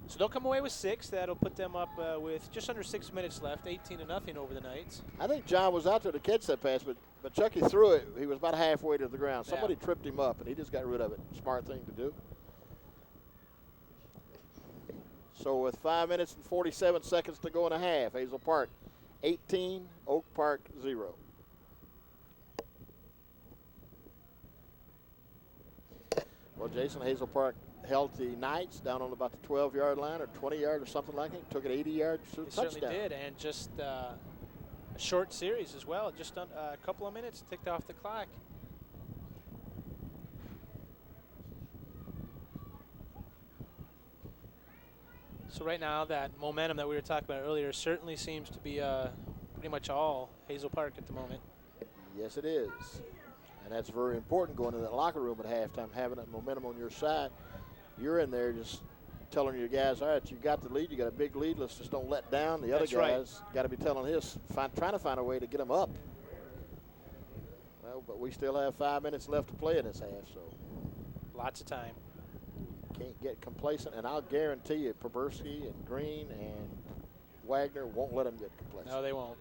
So they'll come away with 6. That'll put them up with just under 6 minutes left, 18-0 over the Knights. I think John was out there to catch that pass, but Chucky threw it. He was about halfway to the ground. Somebody tripped him up, and he just got rid of it. Smart thing to do. So with 5 minutes and 47 seconds to go in a half, Hazel Park 18, Oak Park 0. Well, Jason, Hazel Park held the Knights down on about the 12-yard line or 20-yard or something like it. Took it 80 yards to the touchdown. Certainly did, and just a short series as well. Just a couple of minutes ticked off the clock. So right now, that momentum that we were talking about earlier certainly seems to be pretty much all Hazel Park at the moment. Yes, it is. And that's very important going to that locker room at halftime, having that momentum on your side. You're in there just telling your guys, all right, you got the lead, you got a big lead, let's just don't let down. The other guys got to be telling his, trying to find a way to get them up. Well, but we still have 5 minutes left to play in this half, so. Lots of time. Can't get complacent, and I'll guarantee you Proversky and Green and Wagner won't let them get complacent. No, they won't.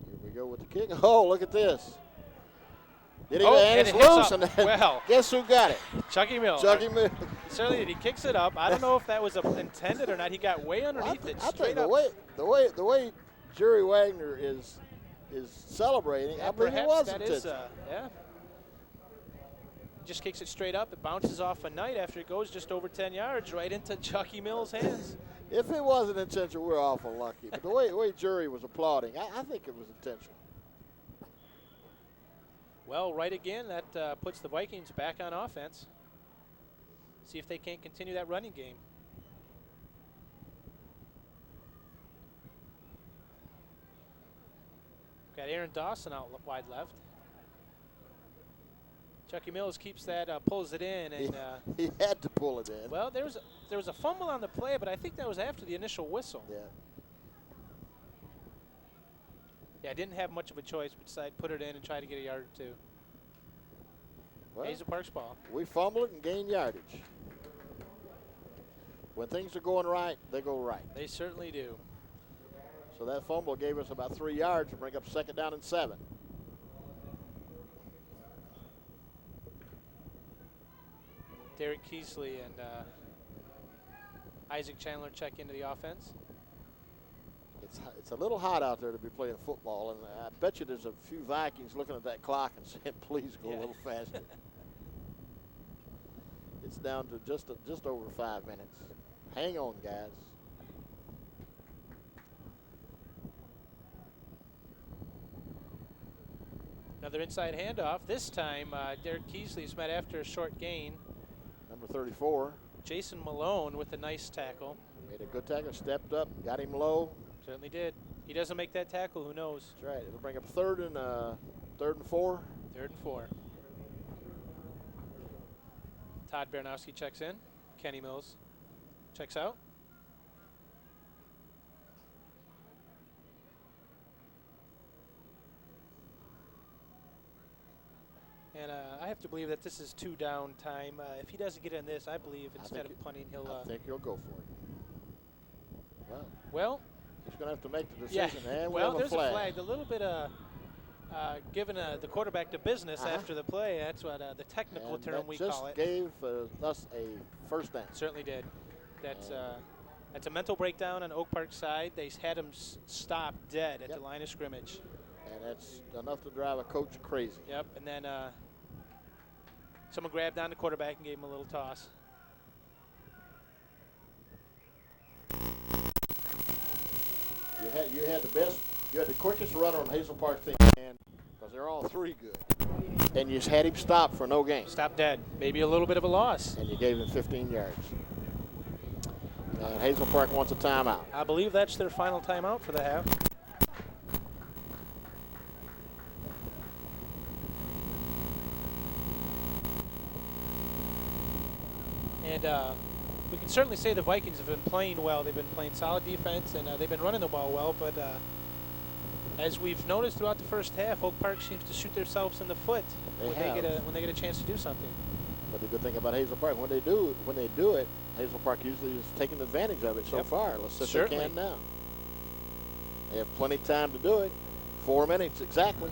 Here we go with the kick. Oh, look at this. And it's hits loose. Up. And well, guess who got it? Chucky Mills. Chucky Mills. Certainly did. He kicks it up. I don't know if that was intended or not. He got way underneath it. I Straight think up. the way Jerry Wagner is celebrating, Yeah, I believe it was intended. Yeah. Just kicks it straight up. It bounces off a Knight after it goes just over 10 yards right into Chucky Mills' hands. If it wasn't intentional, we're awful lucky. But the way Jerry was applauding, I think it was intentional. Well, right again, that puts the Vikings back on offense. See if they can't continue that running game. Got Aaron Dawson out wide left. Chucky Mills keeps that, pulls it in, and he had to pull it in. Well, there was a fumble on the play, but I think that was after the initial whistle. Yeah. Yeah, didn't have much of a choice, but decided to put it in and try to get a yard or two. Well, Hazel Park's ball. We fumble it and gain yardage. When things are going right, they go right. They certainly do. So that fumble gave us about 3 yards to bring up 2nd down and 7. Derek Keesley and Isaac Chandler check into the offense. It's a little hot out there to be playing football, and I bet you there's a few Vikings looking at that clock and saying, please go a little faster. It's down to just over 5 minutes. Hang on, guys. Another inside handoff. This time, Derek Keesley's met after a short gain. Number 34. Jason Malone with a nice tackle. Made a good tackle, stepped up, got him low. Certainly did. He doesn't make that tackle, who knows? That's right. It'll bring up 3rd and 4. 3rd and 4. Todd Baranowski checks in. Kenny Mills checks out. And I have to believe that this is 2 down time. If he doesn't get in this, I believe instead of punting, he'll. I think he'll go for it. Well, he's going to have to make the decision. Yeah. And well, we have there's a flag. a flag. A little bit giving the quarterback the business after the play. That's what the technical term we call it. Just gave us a 1st down. Certainly did. That's a mental breakdown on Oak Park's side. They had him stop dead at the line of scrimmage. And that's enough to drive a coach crazy. Yep, and then someone grabbed down the quarterback and gave him a little toss. You had the quickest runner on Hazel Park's team, because they're all 3 good. And you just had him stop for no gain. Stop dead. Maybe a little bit of a loss. And you gave him 15 yards. And Hazel Park wants a timeout. I believe that's their final timeout for the half. And we can certainly say the Vikings have been playing well. They've been playing solid defense, and they've been running the ball well. But as we've noticed throughout the first half, Oak Park seems to shoot themselves in the foot when they get a chance to do something. But the good thing about Hazel Park, when they do it, Hazel Park usually is taking advantage of it so far. Let's see if they can now. They have plenty of time to do it. 4 minutes exactly.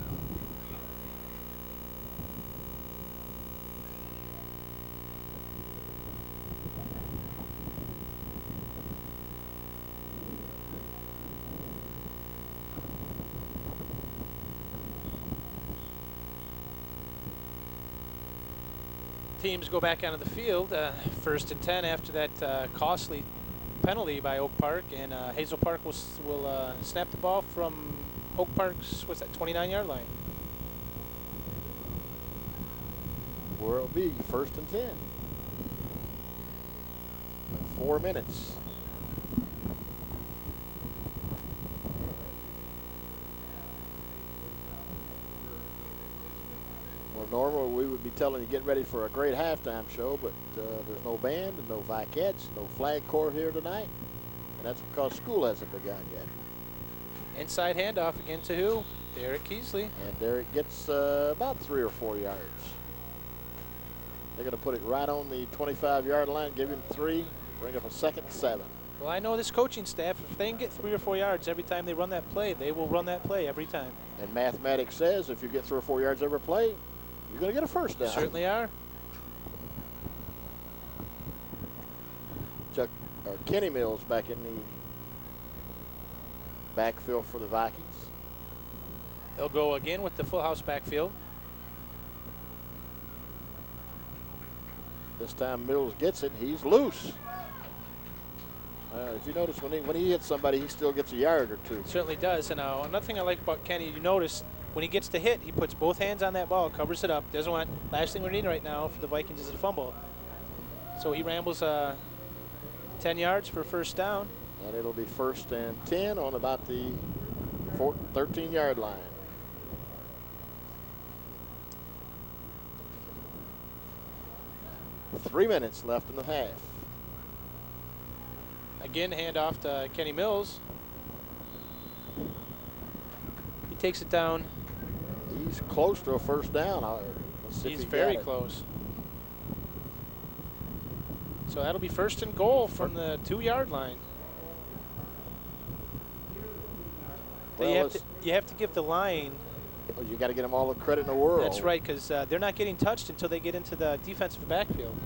Teams go back onto the field, 1st and 10 after that costly penalty by Oak Park, and Hazel Park will snap the ball from Oak Park's 29-yard line. Where it'll be 1st and 10. 4 minutes. normally we would be telling you get ready for a great halftime show, but there's no band and no Viquettes, no flag corps here tonight, and that's because school hasn't begun yet. Inside handoff again to who? Derek Keesley. And Derek gets about 3 or 4 yards. They're going to put it right on the 25-yard line, give him 3, bring up a 2nd and 7. Well, I know this coaching staff, if they can get 3 or 4 yards every time they run that play, they will run that play every time. And mathematics says if you get 3 or 4 yards every play, you're going to get a first down. Certainly are. Kenny Mills back in the backfield for the Vikings. They'll go again with the full house backfield. This time Mills gets it. He's loose. If you notice, when he hits somebody, he still gets a yard or 2. Certainly does. And another thing I like about Kenny, you notice when he gets to hit, he puts both hands on that ball, covers it up. Doesn't want, last thing we need right now for the Vikings is a fumble. So he rambles 10 yards for a first down. And it'll be 1st and 10 on about the 13-yard line. Three minutes left in the half. Again, handoff to Kenny Mills. He takes it down. He's close to a first down. Let's see He's if he very got it. close. So that'll be 1st and goal from the 2-yard line. Well, you have to give the line. You got to get them all the credit in the world. That's right, because they're not getting touched until they get into the defensive backfield.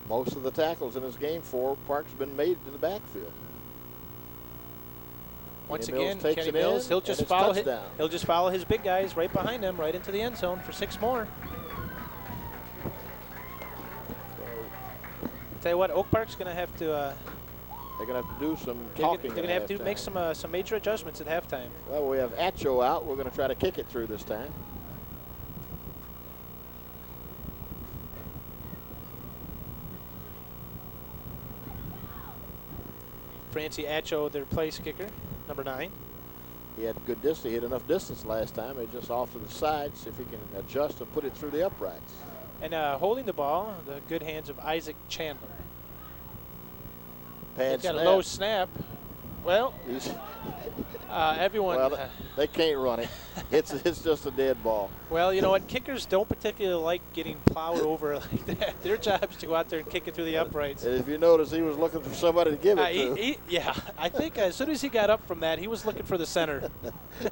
Most of the tackles in this game for Park's been made in the backfield. Once Kenny again, Mills Kenny Mills, he'll just follow his big guys right behind him, right into the end zone for 6 more. Tell you what, Oak Park's going to have to. They're going to have to do some talking. They're going to have to make some major adjustments at halftime. Well, we have Acho out. We're going to try to kick it through this time. Francie Acho, their place kicker, number 9. He had good distance. He had enough distance last time. He's just off to the side, see if he can adjust and put it through the uprights. And holding the ball, the good hands of Isaac Chandler. Pad He's got snap. a low snap. Well, everyone. Well, they can't run it. It's just a dead ball. Well, you know what? Kickers don't particularly like getting plowed over like that. Their job is to go out there and kick it through the uprights. If you notice, he was looking for somebody to give it to. Yeah, I think as soon as he got up from that, he was looking for the center.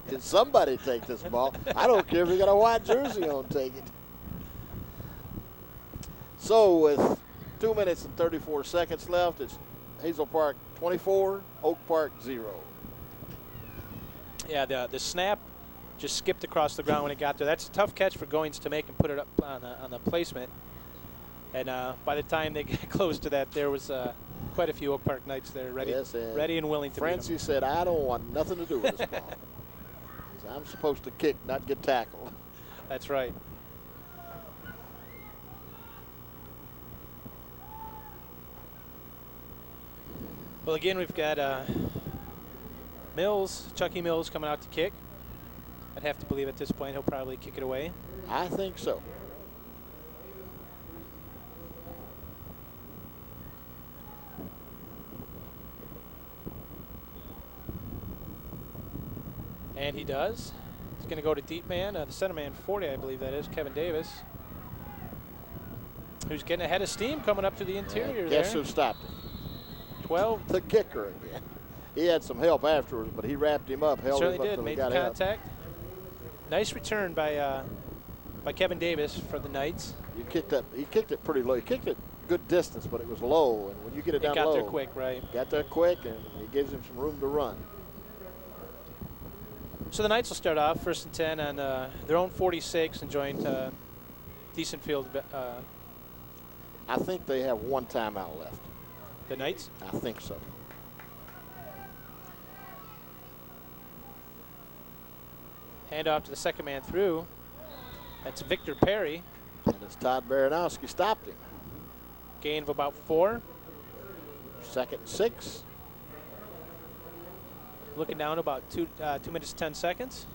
Can somebody take this ball? I don't care if you got a white jersey on, take it. So with 2 minutes and 34 seconds left, it's Hazel Park 24, Oak Park 0. Yeah, the snap just skipped across the ground when it got there. That's a tough catch for Goins to make and put it up on the placement. And by the time they get close to that, there was quite a few Oak Park Knights there ready and willing to Francie said, I don't want nothing to do with this ball. He said, I'm supposed to kick, not get tackled. That's right. Well, again, we've got Chucky Mills coming out to kick. I'd have to believe at this point he'll probably kick it away. I think so. And he does. He's going to go to deep man, the center man 40, I believe that is, Kevin Davis, who's getting ahead of steam coming up to the interior there. Guess who stopped him? 12. The kicker again. He had some help afterwards, but he wrapped him up, held him up Certainly till did. he Made got the out. contact. Nice return by Kevin Davis for the Knights. He kicked it pretty low. He kicked it good distance, but it was low. And when you get it down low, got there quick, right? Got there quick, and it gives him some room to run. So the Knights will start off 1st and 10 on their own 46 and join decent field. I think they have one timeout left. The Knights? I think so. Hand off to the second man through. That's Victor Perry. And it's Todd Baranowski stopped him. Gain of about 4. 2nd and 6. Looking down about 2 minutes 10 seconds.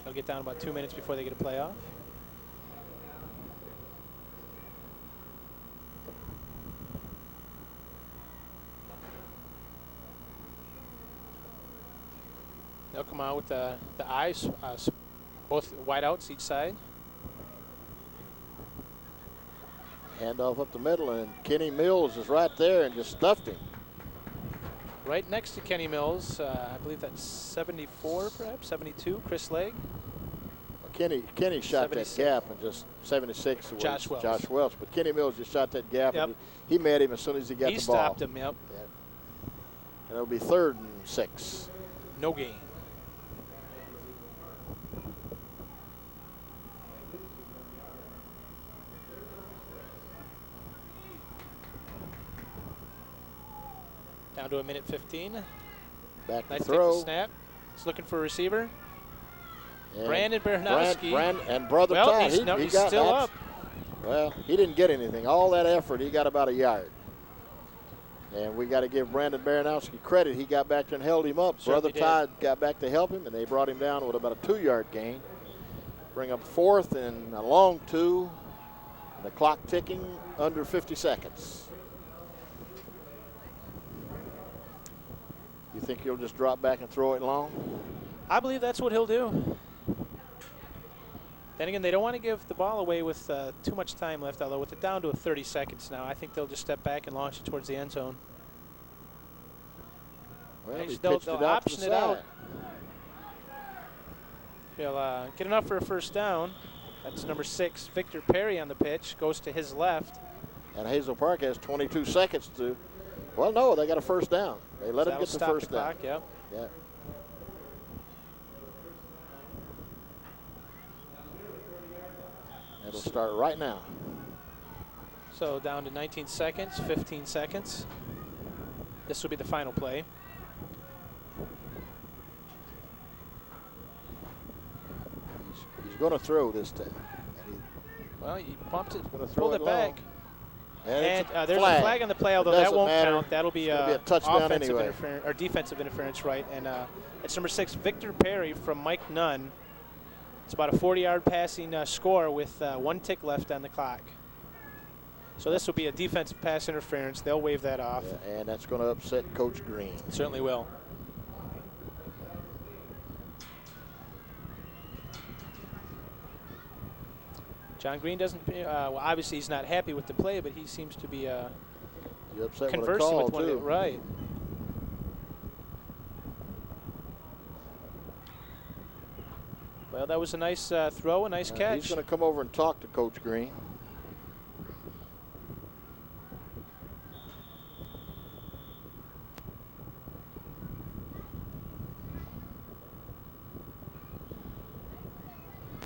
They'll get down about 2 minutes before they get a playoff. They'll come out with the eyes, both wideouts each side. Handoff up the middle, and Kenny Mills is right there and just stuffed him. Right next to Kenny Mills, I believe that's 74, perhaps 72. Chris Legg. Kenny shot 76. that gap and just 76 was Josh Welch. Josh Welch, but Kenny Mills just shot that gap. Yep. And he met him as soon as he got He the ball. stopped him. Yep. Yeah. And it'll be 3rd and 6. No gain. Down to a minute 15. Back to Nice throw. take the snap. He's looking for a receiver. And Brandon Baranowski. And Brother Well, Todd. he's got still up. Well, he didn't get anything. All that effort, he got about a yard. And we got to give Brandon Baranowski credit. He got back there and held him up. Certainly Brother Todd got back to help him, and they brought him down with about a 2-yard gain. Bring up 4th and a long 2. And the clock ticking under 50 seconds. You think he'll just drop back and throw it long? I believe that's what he'll do. Then again, they don't want to give the ball away with too much time left, although with it down to 30 seconds now, I think they'll just step back and launch it towards the end zone. Well, he They'll pitched it out to option the it out. side. He'll get enough for a first down. That's number 6, Victor Perry on the pitch. Goes to his left. And Hazel Park has 22 seconds to, well, no, they got a first down. They let him get the first down. Clock, yep. Yeah. It'll start right now. So down to 19 seconds, 15 seconds. This will be the final play. He's going to throw this time. Well, he pumped it, Gonna throw pulled it it back. long. And There's a flag on the play, although that doesn't won't matter. count. That'll be, It's gonna be a touchdown offensive anyway. interference or defensive interference, right? And it's number 6, Victor Perry from Mike Nunn. It's about a 40-yard passing score with 1 tick left on the clock. So this will be a defensive pass interference. They'll wave that off. Yeah, and that's going to upset Coach Green. It certainly will. John Green doesn't, well, obviously he's not happy with the play, but he seems to be You upset with a conversing call with one. too. Right. Well, that was a nice throw, a nice catch. He's going to come over and talk to Coach Green.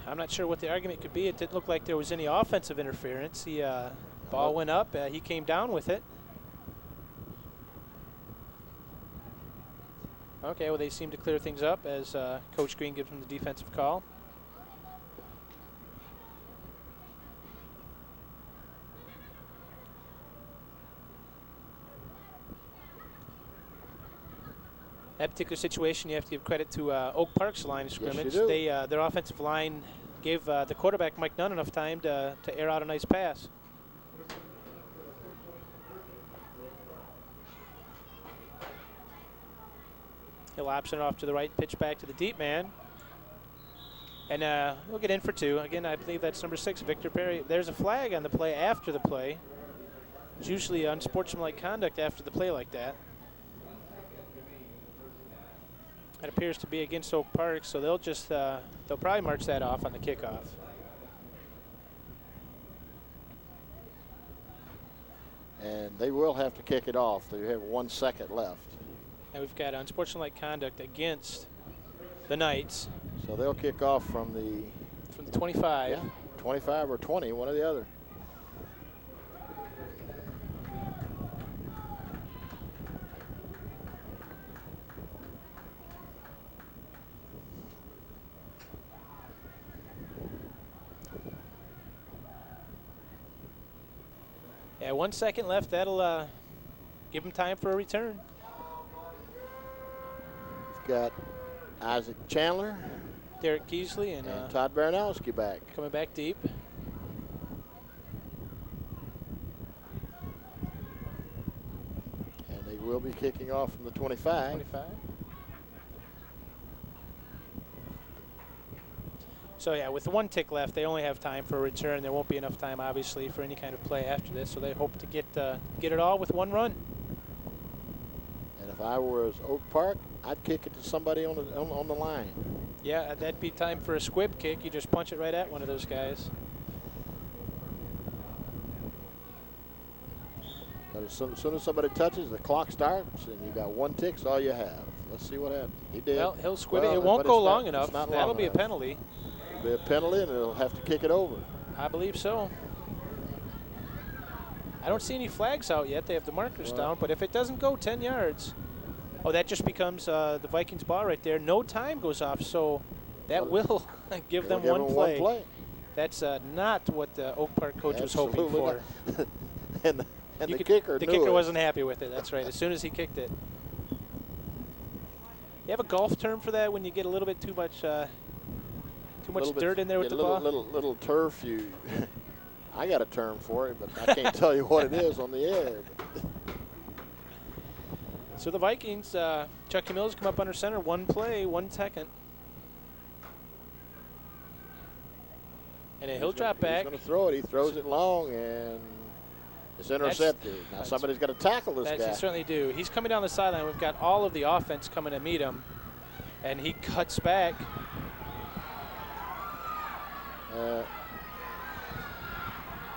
I'm not sure what the argument could be. It didn't look like there was any offensive interference. The ball went up. He came down with it. Okay, well, they seem to clear things up as Coach Green gives him the defensive call. That particular situation, you have to give credit to Oak Park's line of scrimmage. Yes, you do. Their offensive line gave the quarterback, Mike Nunn, enough time to air out a nice pass. He'll option it off to the right, pitch back to the deep man. And we'll get in for 2. Again, I believe that's number 6, Victor Perry. There's a flag on the play after the play. It's usually unsportsmanlike conduct after the play like that. It appears to be against Oak Park, so they'll just they'll probably march that off on the kickoff. And they will have to kick it off. They have 1 second left. And we've got unsportsmanlike conduct against the Knights. So they'll kick off from the 25. 25 or 20, one or the other. Yeah, 1 second left. That'll give them time for a return. We've got Isaac Chandler Derek Keesley and Todd Baranowski back. coming back deep. And they will be kicking off from the 25. 25. So yeah, with 1 tick left, they only have time for a return. There won't be enough time, obviously, for any kind of play after this. So they hope to get it all with 1 run. And if I was Oak Park, I'd kick it to somebody on the line. Yeah, that'd be time for a squib kick. You just punch it right at one of those guys. But as soon as somebody touches, the clock starts, and you got 1 tick. That's all you have. Let's see what happens. He did. Well, he'll squib it. It won't go long enough. That'll be a penalty. It'll be a penalty, and they'll have to kick it over. I believe so. I don't see any flags out yet. They have the markers down. But if it doesn't go 10 yards, oh, that just becomes the Vikings ball right there. No time goes off, so that will give them one play. That's not what the Oak Park coach was hoping for. and the kicker wasn't happy with it. That's right. As soon as he kicked it. You have a golf term for that when you get a little bit too much dirt in there with the ball? Little turf. I got a term for it, but I can't tell you what it is on the air. So the Vikings, Chucky Mills come up under center. 1 play, 1 second. And he'll drop back. He's going to throw it. He throws it long, and it's intercepted. Now somebody's got to tackle this guy. They certainly do. He's coming down the sideline. We've got all of the offense coming to meet him, and he cuts back.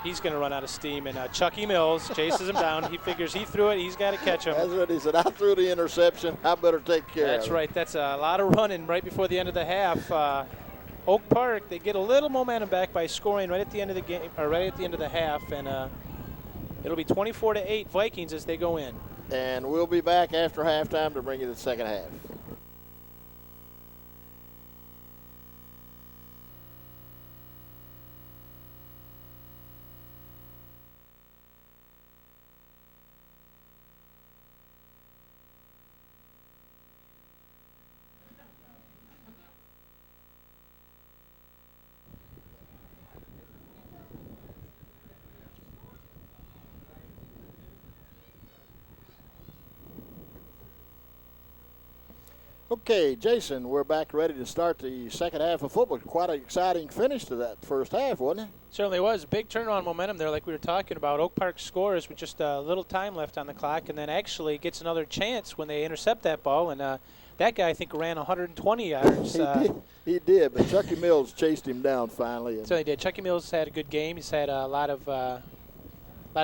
He's going to run out of steam, and Chucky Mills chases him down. He figures he threw it. He's got to catch him. That's what he said. I threw the interception. I better take care of it. That's right. That's a lot of running right before the end of the half. Oak Park, they get a little momentum back by scoring right at the end of the game, or right at the end of the half, and it'll be 24-8 Vikings as they go in. And we'll be back after halftime to bring you the second half. Okay, Jason, we're back ready to start the second half of football. Quite an exciting finish to that first half, wasn't it? Certainly was. Big turnaround momentum there like we were talking about. Oak Park scores with just a little time left on the clock and then actually gets another chance when they intercept that ball. And that guy, I think, ran 120 yards. He did, but Chucky Mills chased him down finally. So he did. Chucky Mills had a good game. He's had a lot of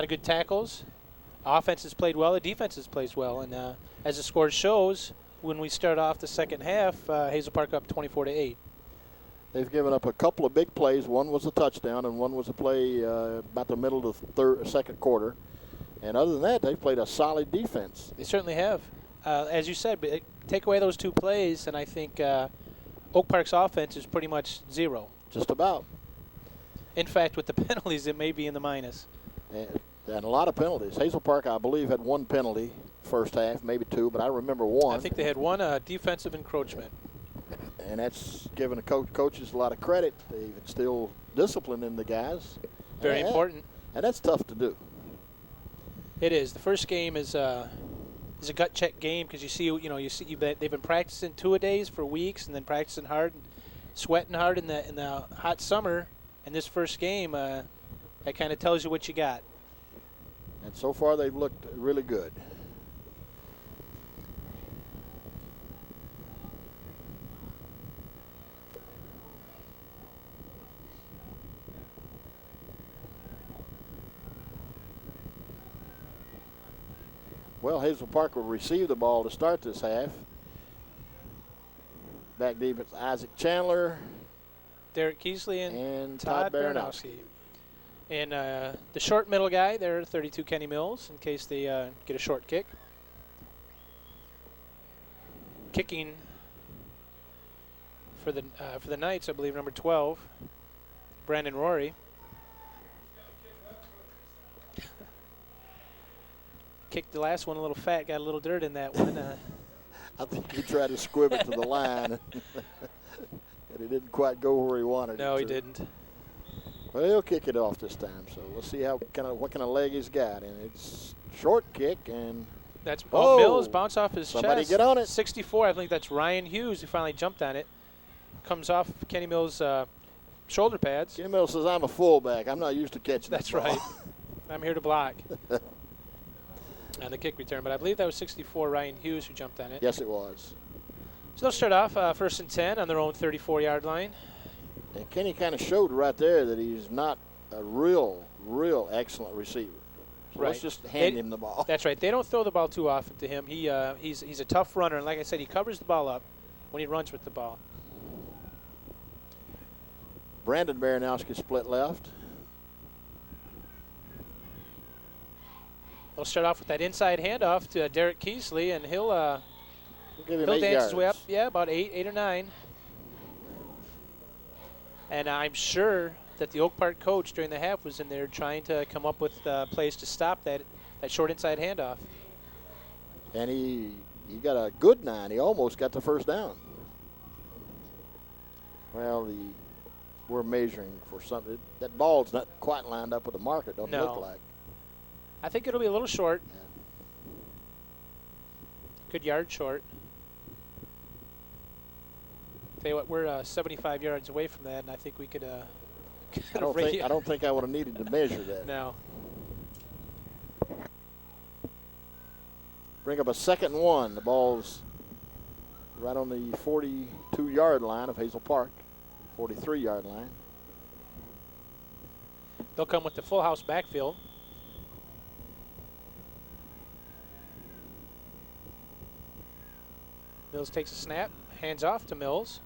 good tackles. Offense has played well. The defense has played well. And as the score shows, when we start off the second half, Hazel Park up 24-8. They've given up a couple of big plays. One was a touchdown, and one was a play about the middle of the second quarter. And other than that, they've played a solid defense. They certainly have. As you said, take away those 2 plays, and I think Oak Park's offense is pretty much zero. Just about. In fact, with the penalties, it may be in the minus. And a lot of penalties. Hazel Park, I believe, had 1 penalty first half, maybe 2, but I remember 1. I think they had 1 defensive encroachment. And that's given the coaches a lot of credit. They've instilled discipline in the guys. Very important. And that's tough to do. It is. The first game is a gut check game because they've been practicing 2-a-days for weeks and then practicing hard, and sweating hard in the hot summer. And this first game, that kind of tells you what you got. And so far, they've looked really good. Well, Hazel Park will receive the ball to start this half. Back deep, it's Isaac Chandler, Derek Keesley, and Todd Baranowski. And the short middle guy there, 32 Kenny Mills, in case they get a short kick. Kicking for the Knights, I believe, number 12, Brandon Rory. Kicked the last one a little fat, got a little dirt in that one. I think he tried to squib it to the line. And but he didn't quite go where he wanted it to. No, he didn't. Well, he'll kick it off this time, so we'll see what kind of leg he's got. And it's short kick, and that's oh, Mills bounce off his somebody chest. Get on it. 64. I think that's Ryan Hughes who finally jumped on it. Comes off Kenny Mills' shoulder pads. Kenny Mills says, "I'm a fullback. I'm not used to catching." That's right. I'm here to block. On the kick return, but I believe that was 64 Ryan Hughes who jumped on it. Yes, it was. So they'll start off 1st and 10 on their own 34-yard line. And Kenny kind of showed right there that he's not a real excellent receiver. So right. let's just hand him the ball. That's right. They don't throw the ball too often to him. He's a tough runner, and like I said, he covers the ball up when he runs with the ball. Brandon Baranowski split left. They'll start off with that inside handoff to Derek Keesley, and he'll dance yards. his way up. Yeah, about 8 or 9. And I'm sure that the Oak Park coach during the half was in there trying to come up with plays to stop that short inside handoff. And he got a good 9. He almost got the first down. Well, we're measuring for something. That ball's not quite lined up with the marker, doesn't look like. I think it'll be a little short. Yeah. Good yard short. Tell you what, we're 75 yards away from that, and I think we could. I don't think I would have needed to measure that. No. Bring up a 2nd and 1. The ball's right on the 42-yard line of Hazel Park, 43-yard line. They'll come with the full house backfield. Mills takes a snap, hands off to Mills.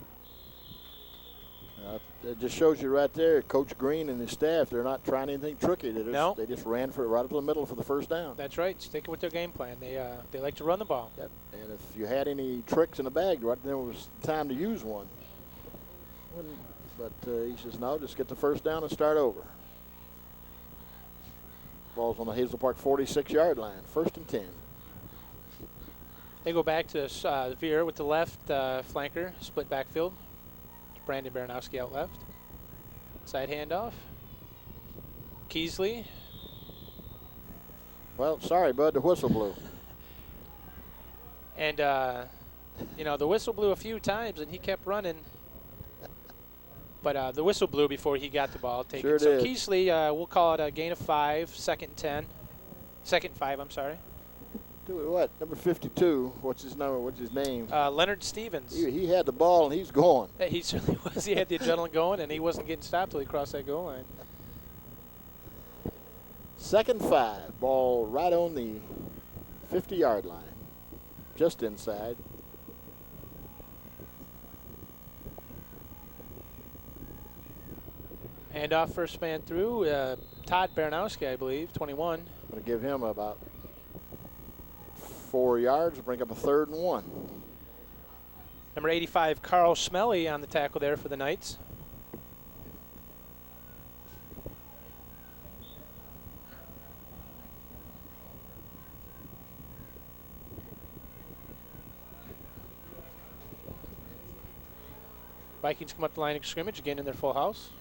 It just shows you right there, Coach Green and his staff, they're not trying anything tricky. They just ran for it right up the middle for the first down. That's right. Sticking with their game plan. They like to run the ball. Yep. And if you had any tricks in the bag, right then was time to use one. But he says, no, just get the first down and start over. Ball's on the Hazel Park 46-yard line, 1st and 10. They go back to Veer with the left flanker, split backfield. Brandon Baranowski out left. Side handoff. Keesley. Well, sorry, bud, the whistle blew. And, the whistle blew a few times, and he kept running. But the whistle blew before he got the ball taken. Sure so did. Keesley, we'll call it a gain of 5, 2nd and 10. 2nd and 5, I'm sorry. What? Number 52. What's his number? What's his name? Leonard Stevens. He had the ball, and he's going. Yeah, he certainly was. He had the adrenaline going, and he wasn't getting stopped till he crossed that goal line. 2nd 5. Ball right on the 50-yard line. Just inside. Handoff first man through. Todd Baranowski, I believe, 21. I'm going to give him about 4 yards, bring up a 3rd and 1. Number 85, Carl Smelly on the tackle there for the Knights. Vikings come up the line of scrimmage again in their full house.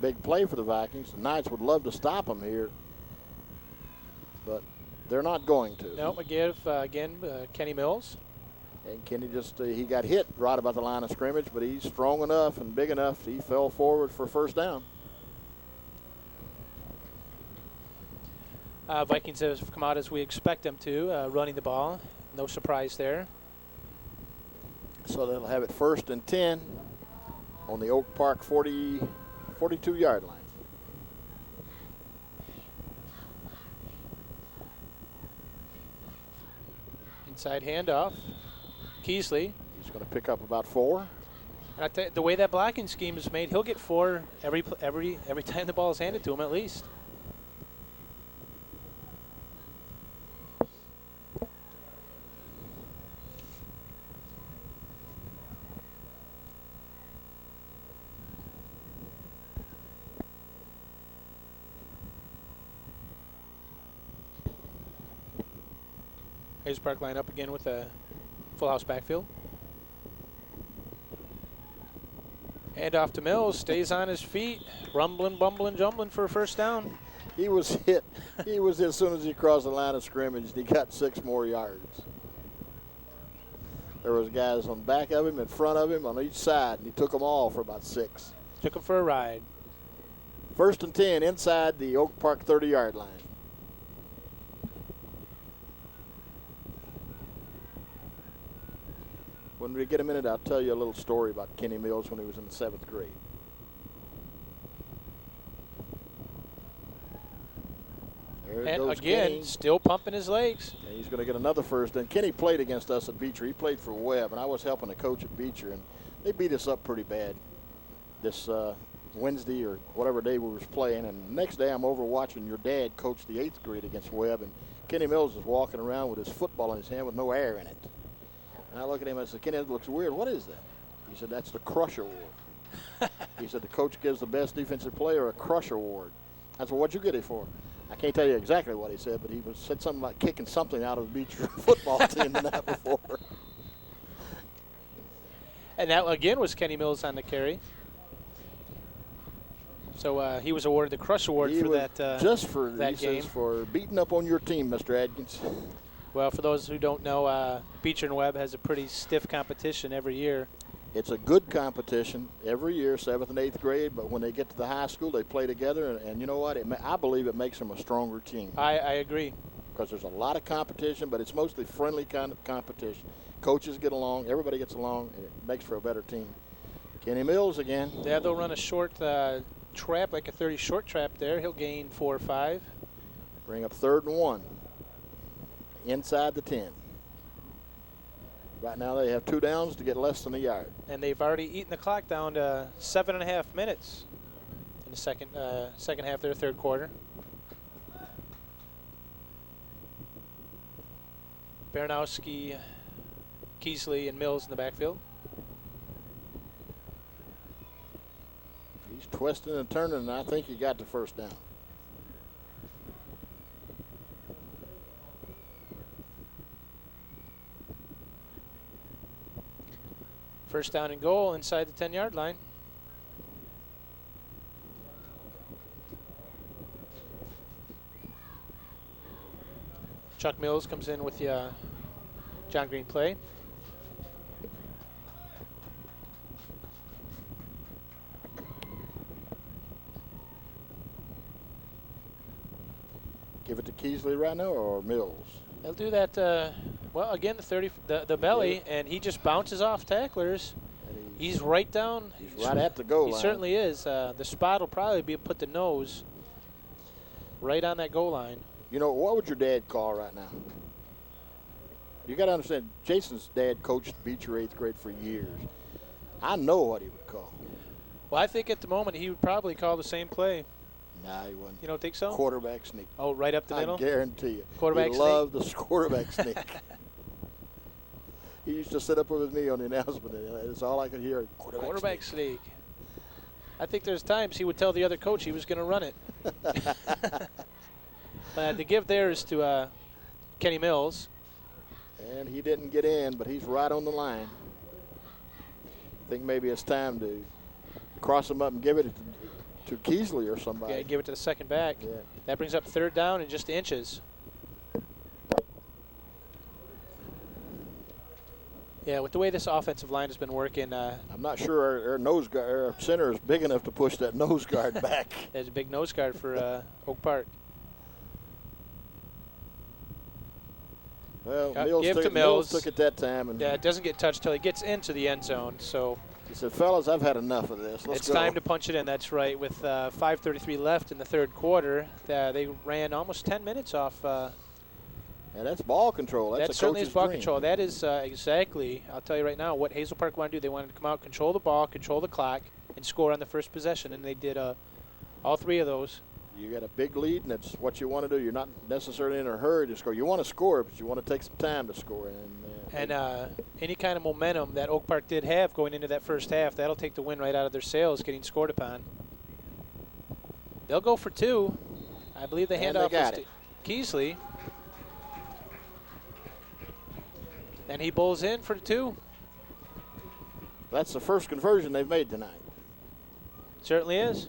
Big play for the Vikings. The Knights would love to stop them here, but they're not going to. No, I give, again, Kenny Mills. And Kenny he got hit right about the line of scrimmage, but he's strong enough and big enough. He fell forward for first down. Vikings have come out as we expect them to, running the ball. No surprise there. So they'll have it 1st and 10 on the Oak Park 42-yard line. Inside handoff. Keesley. He's going to pick up about 4. And I tell you, the way that blocking scheme is made, he'll get 4 every time the ball is handed to him at least. Hazel Park line up again with a full house backfield. Hand off to Mills, stays on his feet, rumbling, bumbling, jumbling for a first down. He was hit. He was as soon as he crossed the line of scrimmage, and he got 6 more yards. There was guys on the back of him, in front of him, on each side, and he took them all for about 6. Took him for a ride. 1st and 10 inside the Oak Park 30-yard line. When we get a minute, I'll tell you a little story about Kenny Mills when he was in the 7th grade. There And goes again, Kenny. still pumping his legs. And he's going to get another first. And Kenny played against us at Beecher. He played for Webb, and I was helping a coach at Beecher, and they beat us up pretty bad this Wednesday or whatever day we was playing. And the next day I'm over watching your dad coach the 8th grade against Webb, and Kenny Mills is walking around with his football in his hand with no air in it. And I look at him and I said, Kenny, that looks weird. What is that? He said, that's the Crush Award. He said, the coach gives the best defensive player a Crush Award. I said, what'd you get it for? I can't tell you exactly what he said, but he said something about kicking something out of the Beecher football team the night before. And that, again, was Kenny Mills on the carry. So he was awarded the Crush Award for that just for that game. Says, for beating up on your team, Mr. Adkins. Well, for those who don't know, Beecher and Webb has a pretty stiff competition every year. It's a good competition every year, 7th and 8th grade, but when they get to the high school, they play together, and you know what? I believe it makes them a stronger team. I agree. Because there's a lot of competition, but it's mostly friendly kind of competition. Coaches get along, everybody gets along, and it makes for a better team. Kenny Mills again. Yeah, they'll run a short trap, like a 30 short trap there. He'll gain 4 or 5. Bring up 3rd and 1. Inside the 10. Right now they have 2 downs to get less than a yard. And they've already eaten the clock down to 7.5 minutes in the second half of their 3rd quarter. Baranowski, Keesley, and Mills in the backfield. He's twisting and turning, and I think he got the first down. First down and goal inside the 10-yard line. Chuck Mills comes in with the John Green play. Give it to Keesley right now or Mills? They'll do that. Well, again, the belly, and he just bounces off tacklers. He's right down. He's right at the goal line. He certainly is. The spot will probably be put the nose right on that goal line. You know, what would your dad call right now? You got to understand, Jason's dad coached Beecher 8th grade for years. I know what he would call. Well, I think at the moment he would probably call the same play. Nah, he wouldn't. You don't think so? Quarterback sneak. Oh, right up the middle? I guarantee you. Quarterback he sneak? loved the quarterback sneak. He used to sit up with me on the announcement, and that's all I could hear. Quarterback sneak. I think there's times he would tell the other coach he was going to run it. The give there is to Kenny Mills. And he didn't get in, but he's right on the line. I think maybe it's time to cross him up and give it to Keesley or somebody. Yeah, give it to the second back. Yeah. That brings up 3rd down and just inches. Yeah, with the way this offensive line has been working. I'm not sure our nose guard, our center is big enough to push that nose guard back. There's a big nose guard for Oak Park. Well, Mills Mills took it that time. And yeah, it doesn't get touched till he gets into the end zone. So he said, fellas, I've had enough of this. Let's go. It's time to punch it in. That's right. With 5:33 left in the 3rd quarter, they ran almost 10 minutes off. And that's ball control. That's that certainly is ball dream. control. That is exactly, I'll tell you right now, what Hazel Park wanted to do. They wanted to come out, control the ball, control the clock, and score on the first possession. And they did all 3 of those. You got a big lead, and it's what you want to do. You're not necessarily in a hurry to score. You want to score, but you want to take some time to score. And any kind of momentum that Oak Park did have going into that first half, that'll take the win right out of their sails, getting scored upon. They'll go for 2. I believe the handoff is to Keesley. And he bowls in for 2. That's the first conversion they've made tonight. Certainly is.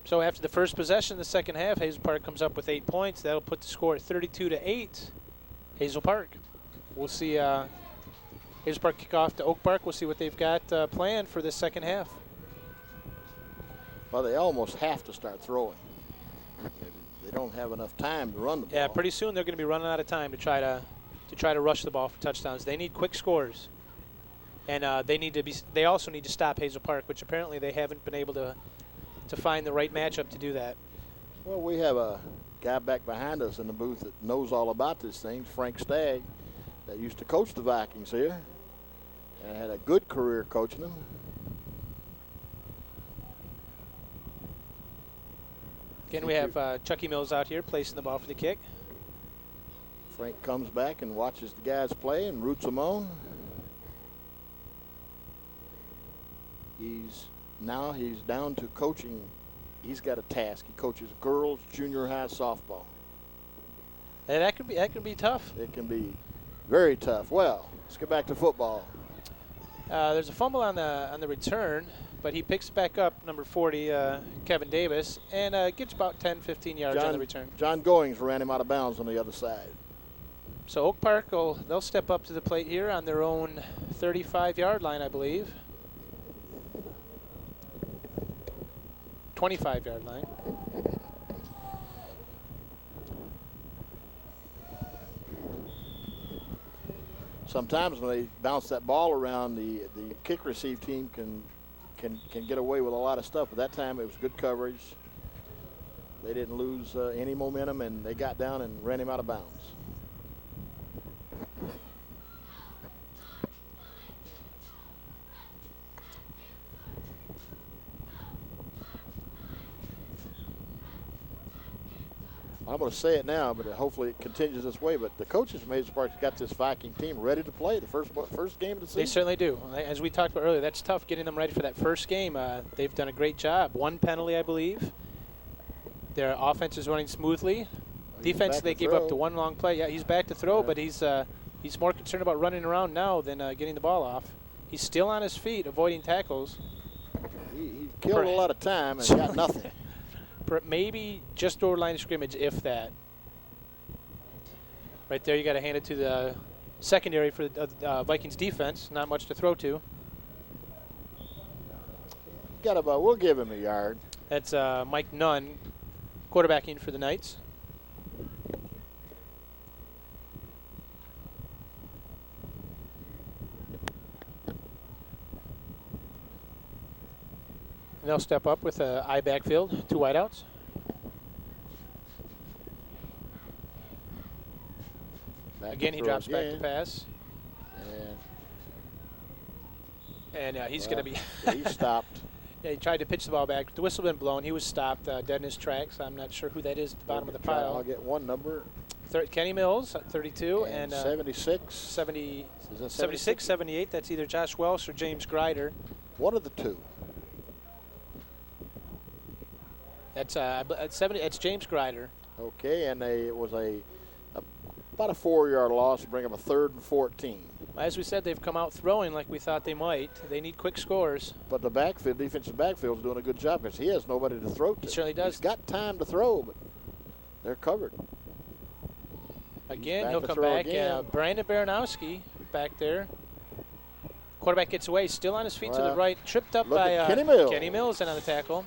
So after the first possession in the second half, Hazel Park comes up with 8 points. That'll put the score at 32-8. Hazel Park. We'll see Hazel Park kick off to Oak Park. We'll see what they've got planned for this second half. Well, they almost have to start throwing. They don't have enough time to run the ball. Yeah, pretty soon they're going to be running out of time to try to rush the ball for touchdowns. They need quick scores, and they also need to stop Hazel Park, which apparently they haven't been able to find the right matchup to do that. Well, we have a guy back behind us in the booth that knows all about this thing, Frank Stagg, that used to coach the Vikings here and had a good career coaching them. Again, we have Chucky Mills out here placing the ball for the kick. Frank comes back and watches the guys play and roots them on. He's down to coaching. He's got a task. He coaches girls junior high softball. And that can be tough. It can be very tough. Well, let's get back to football. There's a fumble on the return, but he picks back up number 40, Kevin Davis, and gets about 10, 15 yards on the return. John Goings ran him out of bounds on the other side. So Oak Park they'll step up to the plate here on their own 35-yard line, I believe. 25-yard line. Sometimes when they bounce that ball around, the kick receive team can get away with a lot of stuff. But that time it was good coverage. They didn't lose any momentum, and they got down and ran him out of bounds. I'm going to say it now, but hopefully it continues this way. But the coaches from Hazel Park got this Viking team ready to play the first game of the season. They certainly do. As we talked about earlier, that's tough getting them ready for that first game. They've done a great job. 1 penalty, I believe. Their offense is running smoothly. Defense, they gave up the 1 long play. Yeah, he's back to throw, but he's more concerned about running around now than getting the ball off. He's still on his feet, avoiding tackles. He killed a lot of time and got nothing. Maybe just over line of scrimmage, if that. Right there, you got to hand it to the secondary for the Vikings defense. Not much to throw to. We'll give him a yard. That's Mike Nunn, quarterbacking for the Knights. And they'll step up with a I backfield, 2 wideouts. Again, he drops back to pass. And he's going to be. He stopped. Yeah, he tried to pitch the ball back. The whistle been blown. He was stopped dead in his tracks. I'm not sure who that is at the bottom of the pile. I'll get one number. Kenny Mills, 32. And 76. 76, 78. That's either Josh Welsh or James Grider. One of the two. That's 70. It's James Grider. Okay, and it was about a 4-yard loss to bring up a 3rd and 14. As we said, they've come out throwing like we thought they might. They need quick scores. But the defensive backfield is doing a good job because he has nobody to throw to. He certainly does. He's got time to throw, but they're covered. Again, he'll come back. Brandon Baranowski back there. Quarterback gets away, still on his feet to the right. Tripped up by Kenny Mills. Kenny Mills in on the tackle.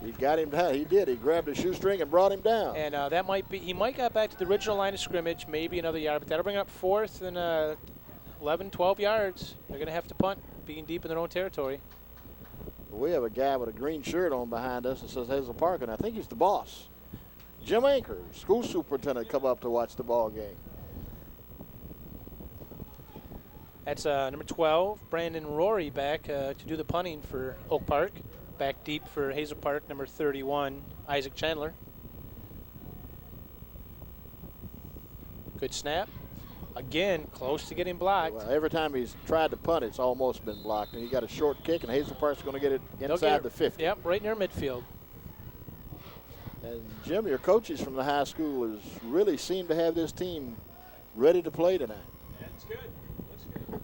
He got him down. He did. He grabbed a shoestring and brought him down. And that might be. He might got back to the original line of scrimmage, maybe another yard, but that'll bring up 4th and 11, 12 yards. They're going to have to punt, being deep in their own territory. We have a guy with a green shirt on behind us that says Hazel Park, and I think he's the boss. Jim Anchor, school superintendent, come up to watch the ball game. That's number 12, Brandon Rory, back to do the punting for Oak Park. Back deep for Hazel Park, number 31, Isaac Chandler. Good snap. Again, close to getting blocked. Well, every time he's tried to punt, it's almost been blocked. And he got a short kick, and Hazel Park's going to get it inside the 50. Yep, right near midfield. And Jim, your coaches from the high school really seem to have this team ready to play tonight. That's good. That's good.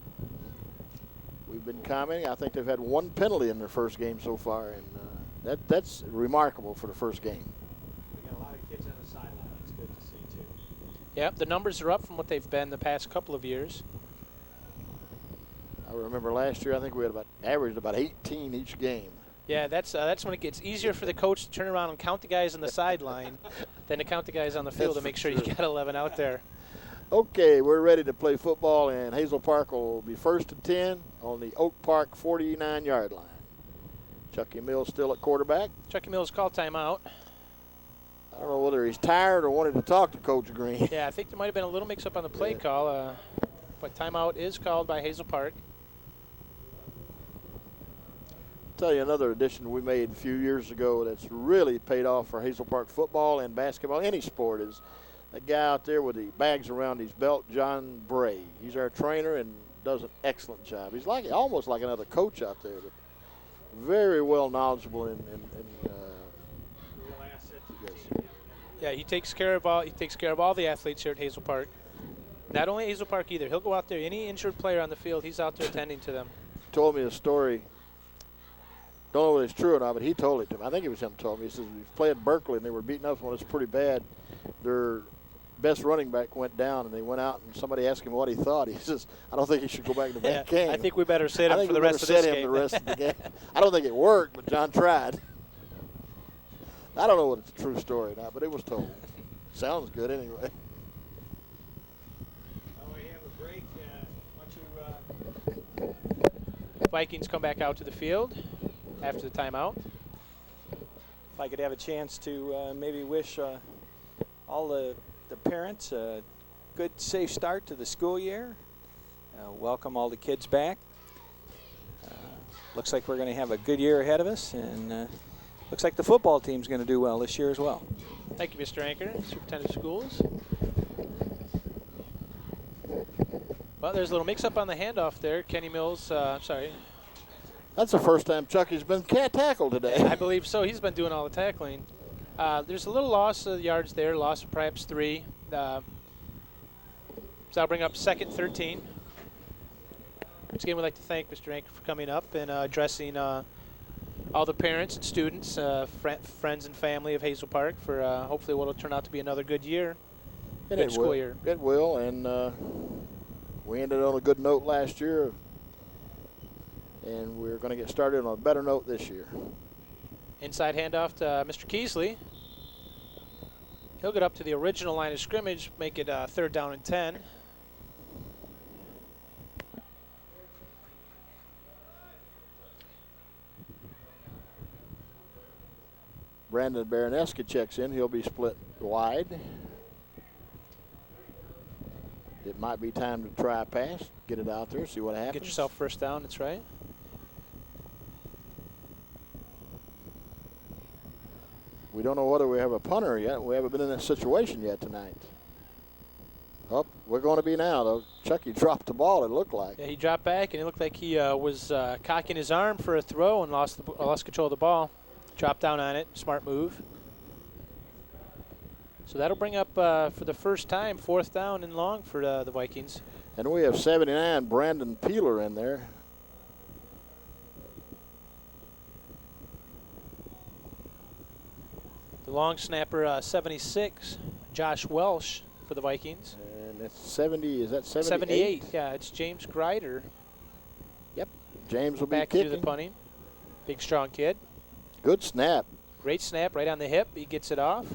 We've been commenting. I think they've had one penalty in their first game so far, and that's remarkable for the first game. We got a lot of kids on the sideline. That's good to see, too. Yep, the numbers are up from what they've been the past couple of years. I remember last year, I think we had averaged about 18 each game. Yeah, that's when it gets easier for the coach to turn around and count the guys on the sideline than to count the guys on the field to make sure you got 11 out there. Okay, we're ready to play football, and Hazel Park will be first and 10 on the Oak Park 49-yard line. Chucky Mills still at quarterback. Chucky Mills called timeout. I don't know whether he's tired or wanted to talk to Coach Green. Yeah, I think there might have been a little mix-up on the play call, but timeout is called by Hazel Park. Tell you another addition we made a few years ago that's really paid off for Hazel Park football and basketball, any sport, is that guy out there with the bags around his belt, John Bray. He's our trainer and does an excellent job. He's almost like another coach out there, but very well knowledgeable in yes. Yeah, he takes care of all the athletes here at Hazel Park. Not only Hazel Park either. He'll go out there, any injured player on the field, he's out there attending to them. Told me a story. Don't know whether it's true or not, but he told it to me. I think it was him who told me. He says he played Berkeley and they were beating up when it's pretty bad. Their best running back went down and they went out and somebody asked him what he thought. He says, I don't think he should go back to that game. I think we better sit him for the rest of this game. The rest of the game. I don't think it worked, but John tried. I don't know what it's a true story or not, but it was told. Sounds good anyway. Oh, we have a break. Why don't you, Vikings come back out to the field after the timeout. If I could have a chance to maybe wish all the parents a good, safe start to the school year. Welcome all the kids back. Looks like we're going to have a good year ahead of us, and looks like the football team's going to do well this year as well. Thank you, Mr. Anchor, Superintendent of Schools. Well, there's a little mix-up on the handoff there. Kenny Mills, That's the first time Chucky's been tackled today. I believe so. He's been doing all the tackling. There's a little loss of yards there, loss of perhaps 3. So I'll bring up 2nd 13. Once again, we'd like to thank Mr. Anker for coming up and addressing all the parents and students, friends and family of Hazel Park for hopefully what will turn out to be another good year, good school year. It will, and we ended on a good note last year, and we're going to get started on a better note this year. Inside handoff to Mr. Keesley. He'll get up to the original line of scrimmage, make it 3rd down and 10. Brandon Baraneska checks in. He'll be split wide. It might be time to try a pass, get it out there, see what happens. Get yourself 1st down, that's right. We don't know whether we have a punter yet. We haven't been in that situation yet tonight. Oh, we're going to be now, though. Chucky dropped the ball, it looked like. Yeah, he dropped back, and it looked like he was cocking his arm for a throw and lost control of the ball. Dropped down on it, smart move. So that'll bring up, for the first time, 4th down and long for the Vikings. And we have 79, Brandon Peeler in there. The long snapper, 76, Josh Welsh for the Vikings. And it's 70, is that 78? 78, yeah, it's James Grider. Yep, James will back be kicking. to the punting. Big, strong kid. Good snap. Great snap right on the hip. He gets it off.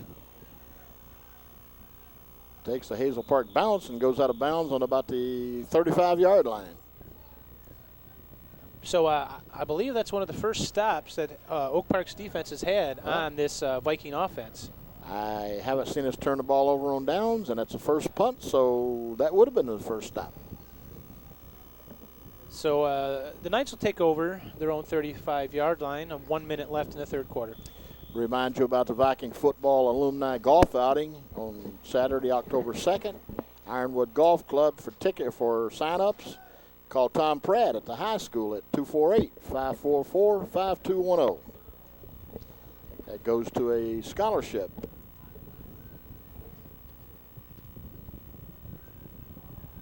Takes the Hazel Park bounce and goes out of bounds on about the 35-yard line. So I believe that's one of the first stops that Oak Park's defense has had on this Viking offense. I haven't seen us turn the ball over on downs, and that's the first punt, so that would have been the first stop. So the Knights will take over their own 35-yard line, 1 minute left in the 3rd quarter. Remind you about the Viking football alumni golf outing on Saturday, October 2nd. Ironwood Golf Club for sign-ups. Call Tom Pratt at the high school at 248-544-5210. That goes to a scholarship.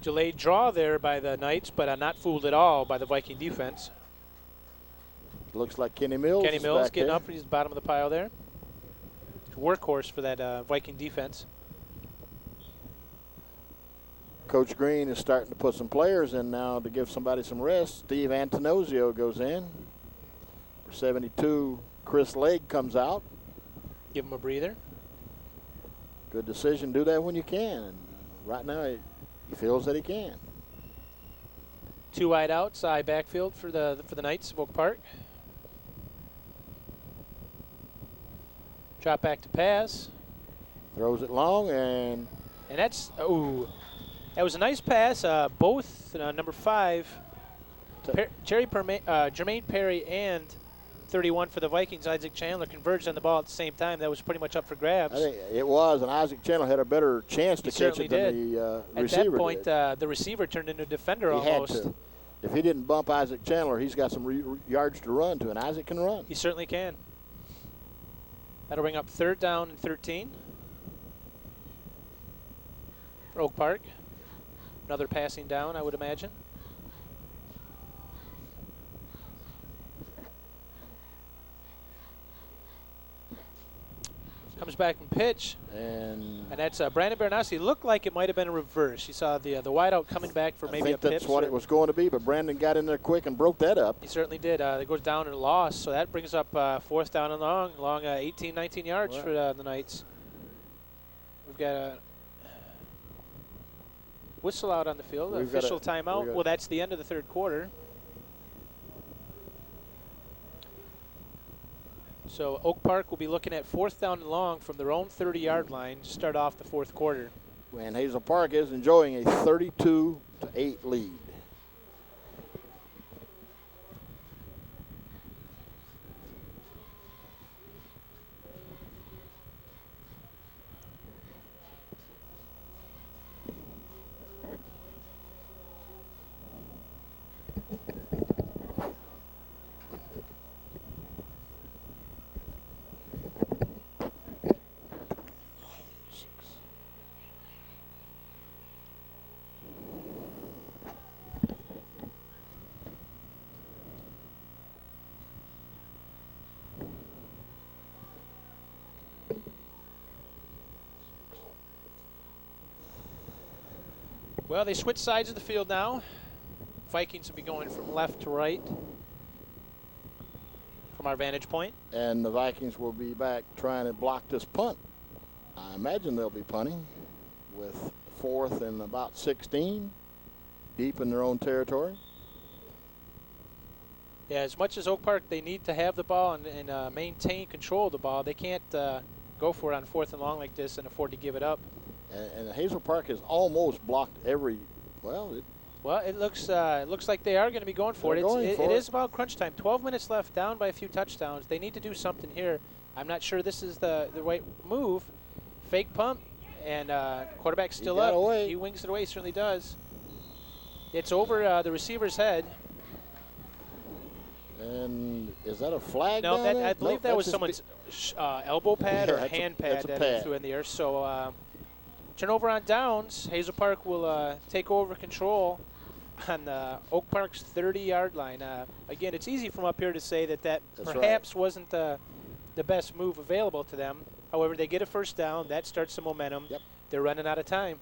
Delayed draw there by the Knights, but not fooled at all by the Viking defense. Looks like Kenny Mills. Kenny Mills back getting there. up. He's the bottom of the pile there. Workhorse for that Viking defense. Coach Green is starting to put some players in now to give somebody some rest. Steve Antonosio goes in. For 72, Chris Legg comes out. Give him a breather. Good decision. Do that when you can. Right now, he feels that he can. 2 wide outs, side backfield for the Knights of Oak Park. Drop back to pass. Throws it long, and that's, that was a nice pass. Both number 5, Jermaine Perry and 31 for the Vikings, Isaac Chandler, converged on the ball at the same time. That was pretty much up for grabs. I think it was, and Isaac Chandler had a better chance to catch it than the receiver At that point, did. the receiver turned into a defender He almost. had to. If he didn't bump Isaac Chandler, he's got some yards to run to, and Isaac can run. He certainly can. That'll bring up 3rd down and 13 for Oak Park. Another passing down, I would imagine. Comes back and pitch. And that's Brandon Baranowski. Looked like it might have been a reverse. You saw the wideout coming back for maybe a I think pitch. that's what it was going to be, but Brandon got in there quick and broke that up. He certainly did. It goes down and lost, so that brings up 4th down and long 18, 19 yards for the Knights. We've got a whistle out on the field, official timeout. Well, that's the end of the 3rd quarter. So Oak Park will be looking at 4th down and long from their own 30-yard line to start off the 4th quarter. And Hazel Park is enjoying a 32-8 lead. Well, they switch sides of the field now. Vikings will be going from left to right from our vantage point. And the Vikings will be back trying to block this punt. I imagine they'll be punting with 4th and about 16, deep in their own territory. Yeah, as much as Oak Park, they need to have the ball and maintain control of the ball. They can't go for it on 4th and long like this and afford to give it up. And Hazel Park has almost blocked every, Well, it looks like they are going to be going for it. It is about crunch time. 12 minutes left, down by a few touchdowns. They need to do something here. I'm not sure this is the right move. Fake pump, and quarterback's still up. Away. He wings it away, certainly does. It's over the receiver's head. And is that a flag? No, down there? I believe that was someone's elbow pad or hand pad that he threw in the air. So turnover on downs. Hazel Park will take over control on Oak Park's 30-yard line. Again, it's easy from up here to say that perhaps wasn't the best move available to them. However, they get a 1st down. That starts some momentum. Yep. They're running out of time.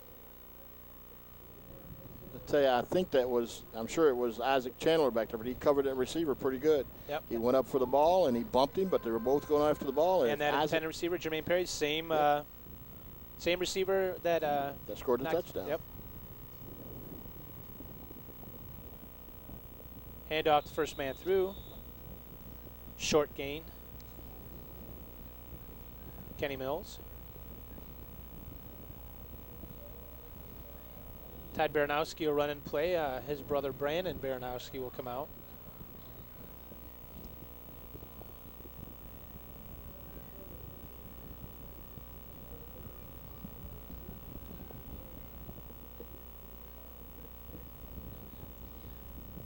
I tell you, I think that was, I'm sure it was Isaac Chandler back there, but he covered that receiver pretty good. Yep. He went up for the ball, and he bumped him, but they were both going after the ball. And that intended receiver, Jermaine Perry, same receiver that scored the touchdown. Yep. Hand off the first man through. Short gain. Kenny Mills. Todd Baranowski will run and play. His brother Brandon Baranowski will come out.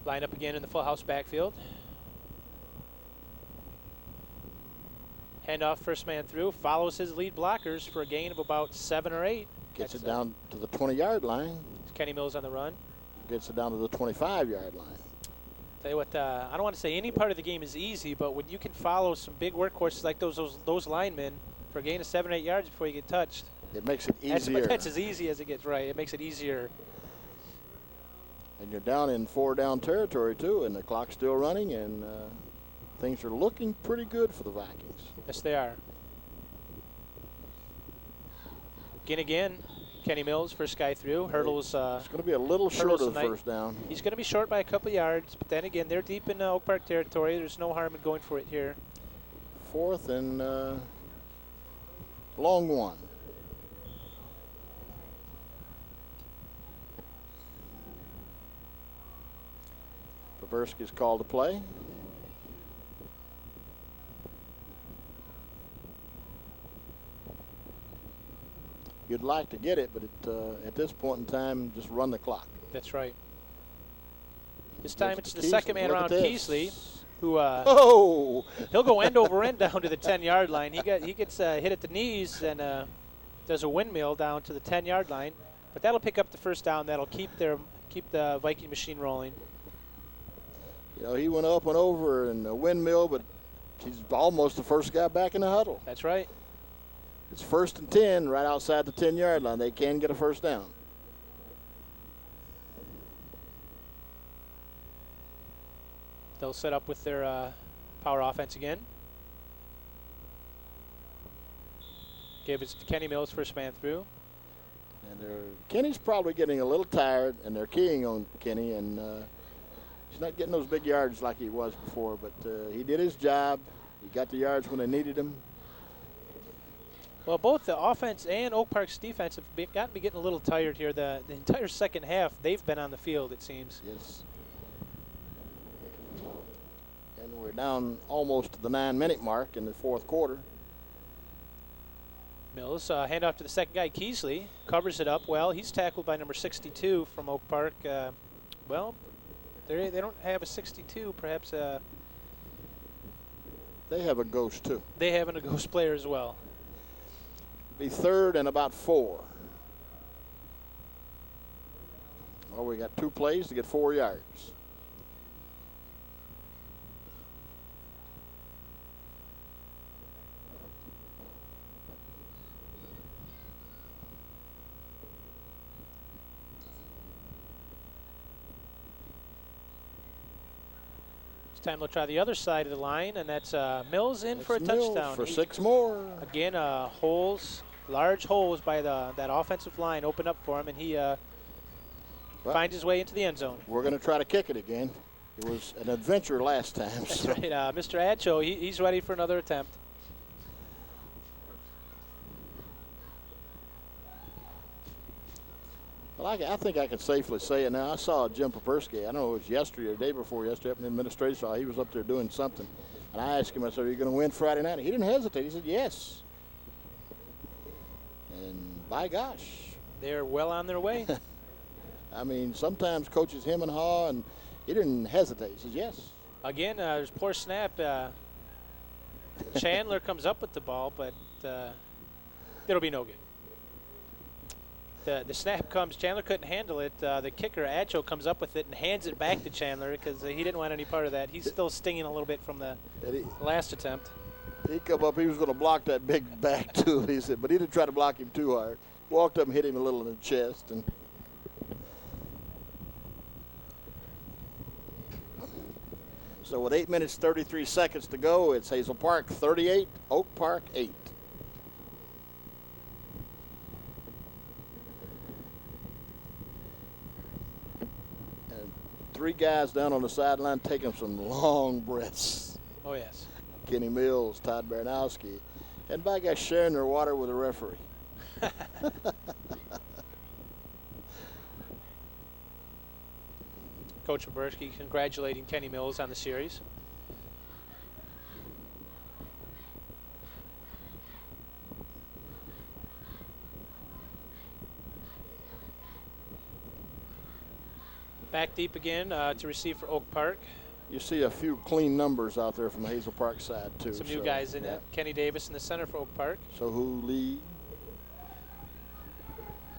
Line up again in the full house backfield. Handoff, first man through, follows his lead blockers for a gain of about 7 or 8. Gets it down to the 20-yard line. Kenny Mills on the run. Gets it down to the 25-yard line. Tell you what, I don't want to say any part of the game is easy, but when you can follow some big workhorses like those linemen for a gain of 7 or 8 yards before you get touched, It makes it easier. That's as easy as it gets, right? It makes it easier. And you're down in 4-down territory, too, and the clock's still running, and things are looking pretty good for the Vikings. Yes, they are. Again, Kenny Mills, first guy through. Hurdles. It's going to be a little short of the first down. He's going to be short by a couple of yards, but then again, they're deep in Oak Park territory. There's no harm in going for it here. 4th and long 1. Varsky's called to play. You'd like to get it, but at this point in time, just run the clock. That's right. This time There's it's the Keesley. second man Look around, at this. Keesley, who Oh! he'll go end over end down to the 10-yard line. He gets hit at the knees and does a windmill down to the 10-yard line, but that'll pick up the first down. That'll keep the Viking machine rolling. You know, he went up and over in the windmill, but he's almost the first guy back in the huddle. That's right. It's 1st and 10 right outside the 10-yard line. They can get a first down. They'll set up with their power offense again. Give it to Kenny Mills, first man through. And Kenny's probably getting a little tired, and they're keying on Kenny, and he's not getting those big yards like he was before, but he did his job. He got the yards when they needed him. Well, both the offense and Oak Park's defense have got to be getting a little tired here. The entire second half, they've been on the field, it seems. Yes. And we're down almost to the 9-minute mark in the 4th quarter. Mills, handoff to the second guy, Keesley, covers it up well. He's tackled by number 62 from Oak Park. Well, they don't have a 62, perhaps. They have a ghost, too. They have a ghost player as well. Be 3rd and about 4. Well, we got 2 plays to get 4 yards. This time they'll try the other side of the line, and that's Mills in for a Mills touchdown. For 6 more. Again, large holes by that offensive line open up for him, and he finds his way into the end zone. We're going to try to kick it again. It was an adventure last time. That's right. Mr. Adshow, he's ready for another attempt. Well, I think I can safely say it now. I saw Jim Popersky. I don't know if it was yesterday or the day before yesterday up in the administration. He was up there doing something. And I asked him, I said, are you going to win Friday night? And he didn't hesitate. He said, yes. And by gosh. They're well on their way. I mean, sometimes coaches him and haw, and he didn't hesitate. He says, yes. Again, there's poor snap. Chandler comes up with the ball, but it'll be no good. The snap comes. Chandler couldn't handle it. The kicker, Acho, comes up with it and hands it back to Chandler because he didn't want any part of that. He's still stinging a little bit from the last attempt. He come up. He was going to block that big back, too. He said, but he didn't try to block him too hard. Walked up and hit him a little in the chest. And so with 8 minutes, 33 seconds to go, it's Hazel Park 38, Oak Park 8. And 3 guys down on the sideline taking some long breaths. Oh, yes. Kenny Mills, Todd Baranowski, and by guys sharing their water with the referee. Coach Boberski congratulating Kenny Mills on the series. Back deep again to receive for Oak Park. You see a few clean numbers out there from the Hazel Park side, too. Some new guys in it. Kenny Davis in the center for Oak Park. So who Lee?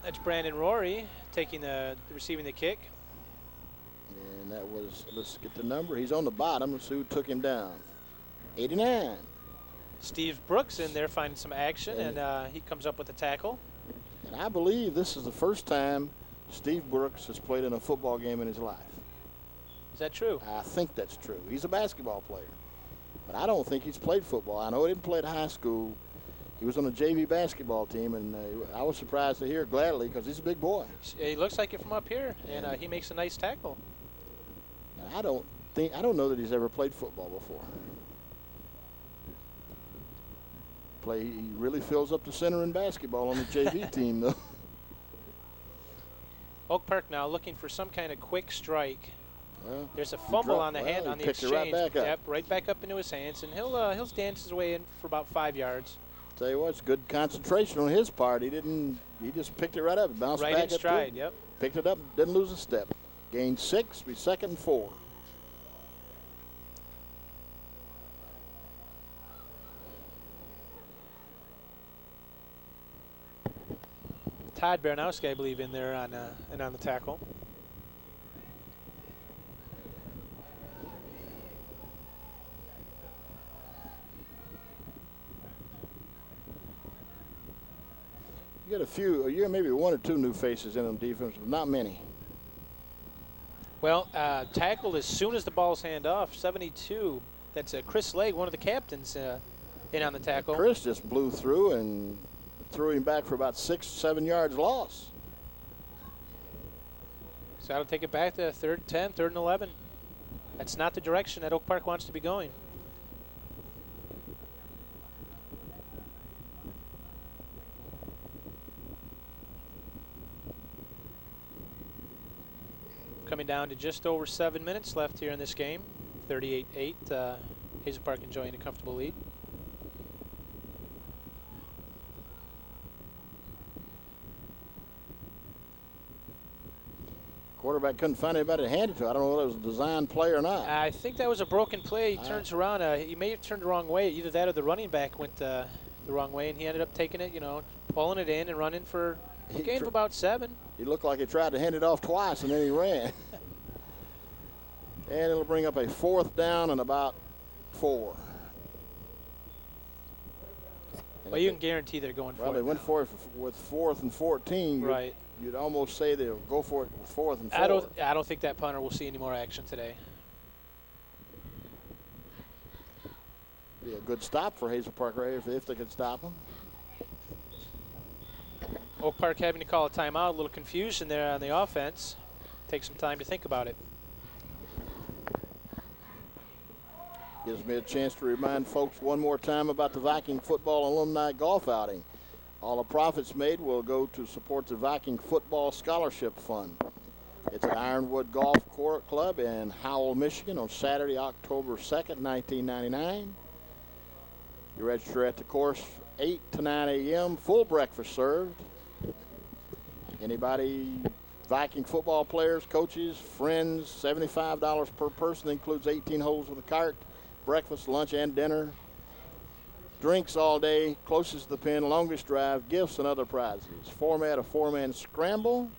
That's Brandon Rory receiving the kick. And that was, let's get the number. He's on the bottom. Let's see who took him down. 89. Steve Brooks in there finding some action, and he comes up with a tackle. And I believe this is the first time Steve Brooks has played in a football game in his life. Is that true? I think that's true. He's a basketball player, but I don't think he's played football. I know he didn't play at high school. He was on a JV basketball team, and I was surprised to hear gladly because he's a big boy. He looks like it from up here, and he makes a nice tackle. Now, I don't know that he's ever played football before. He really fills up the center in basketball on the JV team, though. Oak Park now looking for some kind of quick strike. Well, there's a fumble on the hand on the exchange. Right back up. Yep, right back up into his hands, and he'll dance his way in for about 5 yards. Tell you what, it's good concentration on his part. He just picked it right up, bounced right back in stride. Yep. Picked it up, didn't lose a step. Gained 6, be 2nd and 4. Todd Baranowski, I believe, in there on the tackle. You got a few, maybe 1 or 2 new faces in them defense, but not many. Well, tackled as soon as the ball's hand off, 72. That's Chris Legg, one of the captains, in on the tackle. Chris just blew through and threw him back for about 6, 7 yards loss. So that'll take it back to 3rd and 10, 3rd and 11. That's not the direction that Oak Park wants to be going. Coming down to just over 7 minutes left here in this game. 38-8. Hazel Park enjoying a comfortable lead. Quarterback couldn't find anybody to hand it to. I don't know whether it was a design play or not. I think that was a broken play. He turns around. He may have turned the wrong way. Either that or the running back went the wrong way, and he ended up taking it, pulling it in and running for a gain of about 7. He looked like he tried to hand it off twice, and then he ran. And it'll bring up a 4th down and about 4. Well, you can guarantee they're going for it. Well, they went for it with 4th and 14. Right. You'd almost say they'll go for it with 4th and 4. I don't think that punter will see any more action today. Be a good stop for Hazel Park right if they could stop him. Oak Park having to call a timeout. A little confusion there on the offense. Take some time to think about it. Gives me a chance to remind folks one more time about the Viking Football Alumni Golf Outing. All the profits made will go to support the Viking Football Scholarship Fund. It's at Ironwood Golf Club in Howell, Michigan on Saturday, October 2nd, 1999. You register at the course 8 to 9 a.m. Full breakfast served. Anybody, Viking football players, coaches, friends, $75 per person, includes 18 holes with a cart, breakfast, lunch, and dinner. Drinks all day, closest to the pin, longest drive, gifts, and other prizes. Format, a 4-man scramble.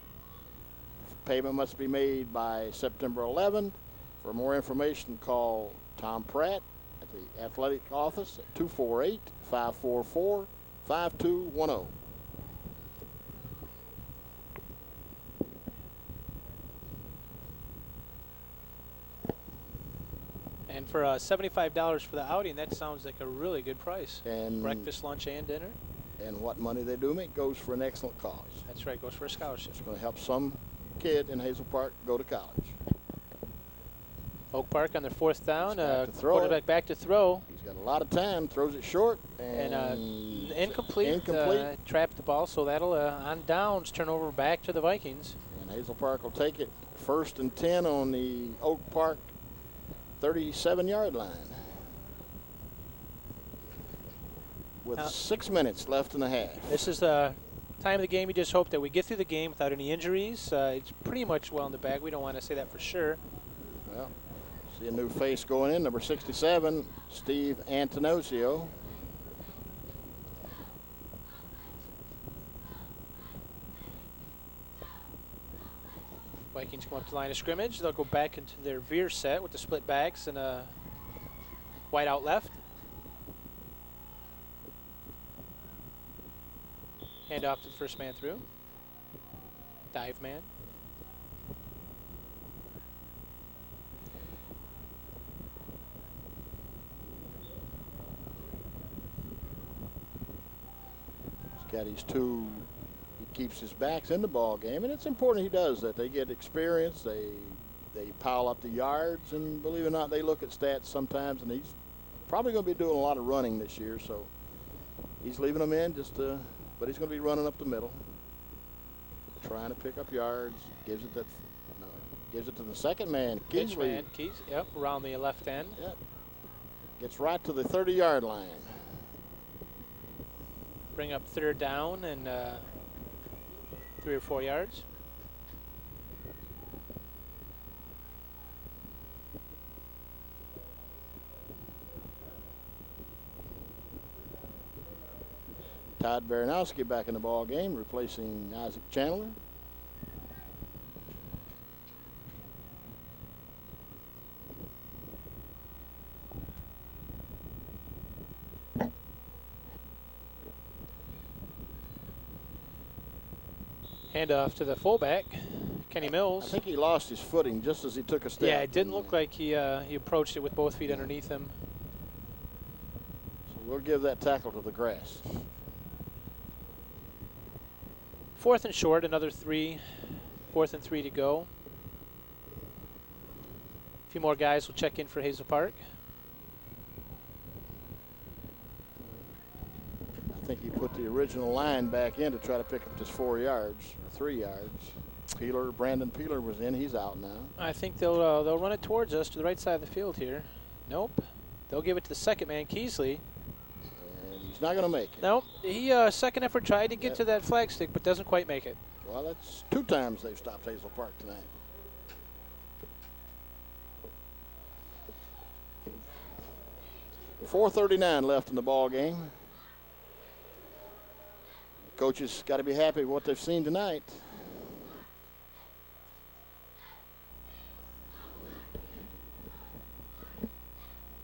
Payment must be made by September 11th. For more information, call Tom Pratt at the athletic office at 248-544-5210. And for $75 for the outing, that sounds like a really good price. And breakfast, lunch, and dinner. And what money they do make goes for an excellent cause. That's right, goes for a scholarship. It's going to help some kid in Hazel Park go to college. Oak Park on their 4th down. Quarterback back to throw. He's got a lot of time, throws it short. And incomplete. Trapped the ball, so that'll, on downs, turn over back to the Vikings. And Hazel Park will take it 1st and 10 on the Oak Park 37-yard line. With 6 minutes left in the half. This is the time of the game you just hope that we get through the game without any injuries. It's pretty much well in the bag. We don't want to say that for sure. Well, see a new face going in, number 67, Steve Antonosio. Vikings come up to the line of scrimmage. They'll go back into their veer set with the split backs and a wide out left. Hand off to the first man through. Dive man. He's got his two. He keeps his backs in the ball game, and it's important he does that. They get experience. They pile up the yards, and believe it or not, they look at stats sometimes, and he's probably going to be doing a lot of running this year, so he's leaving them in just to, but he's going to be running up the middle, trying to pick up yards. Gives it to the second man, Keesley. Yep, around the left end. Yep. Gets right to the 30-yard line. Bring up third down and 3 or 4 yards. Todd Baranowski back in the ball game, replacing Isaac Chandler. Hand off to the fullback, Kenny Mills. I think he lost his footing just as he took a step. Yeah, it didn't look like he approached it with both feet underneath him. So we'll give that tackle to the grass. 4th and short, another 3. 4th and 3 to go. A few more guys will check in for Hazel Park. I think he put the original line back in to try to pick up just 4 yards or 3 yards. Brandon Peeler was in. He's out now. I think they'll run it towards us to the right side of the field here. Nope. They'll give it to the second man, Keesley. And he's not going to make it. Nope. He second effort tried to get to that flag stick, but doesn't quite make it. Well, that's 2 times they've stopped Hazel Park tonight. .439 left in the ball game. Coaches got to be happy with what they've seen tonight.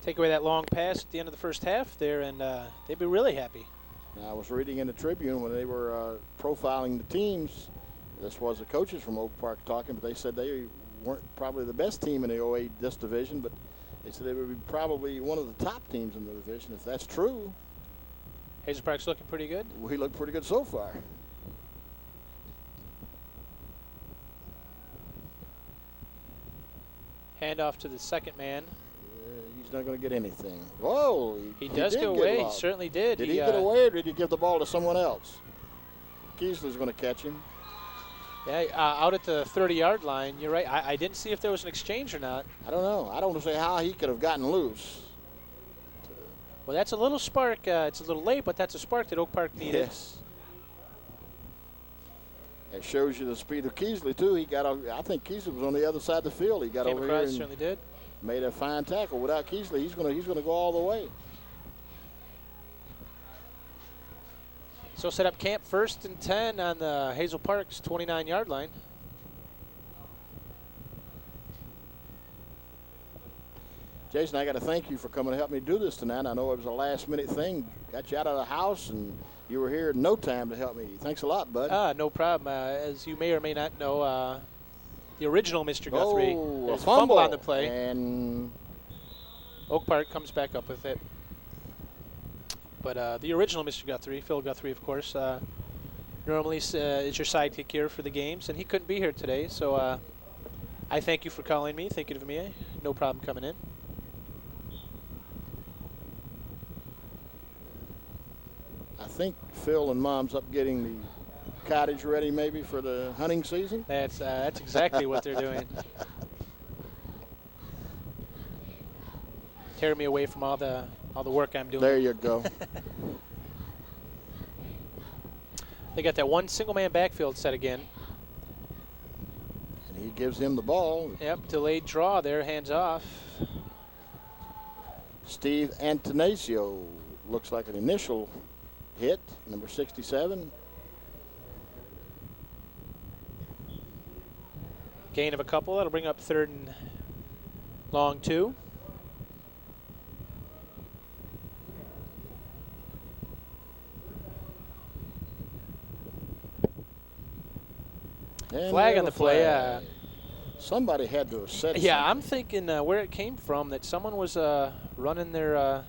Take away that long pass at the end of the first half there, and they'd be really happy. Now, I was reading in the Tribune when they were profiling the teams. This was the coaches from Oak Park talking, but they said they weren't probably the best team in the OA this division, but they said they would be probably one of the top teams in the division. If that's true, Hazel Park's looking pretty good. we look pretty good so far. Hand off to the second man. He's not going to get anything. Whoa! He does go away. He certainly did. Did he get away, or did he give the ball to someone else? Keesley's going to catch him. Yeah, out at the 30-yard line. You're right. I didn't see if there was an exchange or not. I don't know. I don't know how he could have gotten loose. Well, that's a little spark. It's a little late, but that's a spark that Oak Park needed. Yes. It shows you the speed of Keesley, too. I think Keesley was on the other side of the field. He got Came over across, here and certainly did. made a fine tackle. Without Keesley, he's going to go all the way. So set up camp 1st and 10 on the Hazel Park's 29-yard line. Jason, I got to thank you for coming to help me do this tonight. I know it was a last-minute thing. Got you out of the house, and you were here in no time to help me. Thanks a lot, bud. No problem. As you may or may not know, the original Mr. Guthrie, a there's a fumble on the play. And Oak Park comes back up with it. But the original Mr. Guthrie, Phil Guthrie, of course, normally is your sidekick here for the games, and he couldn't be here today. So I thank you for calling me, thinking of me. No problem coming in. I think Phil and Mom's up getting the cottage ready maybe for the hunting season. That's exactly what they're doing. Tear me away from all the work I'm doing. There you go. They got that one single-man backfield set again. And he gives him the ball. Yep, delayed draw there, hands off. Steve Antonaccio looks like an initial hit, number 67. Gain of a couple. That'll bring up 3rd and long 2. And Flag on the play. Somebody had to have said Yeah, something. I'm thinking where it came from, that someone was running their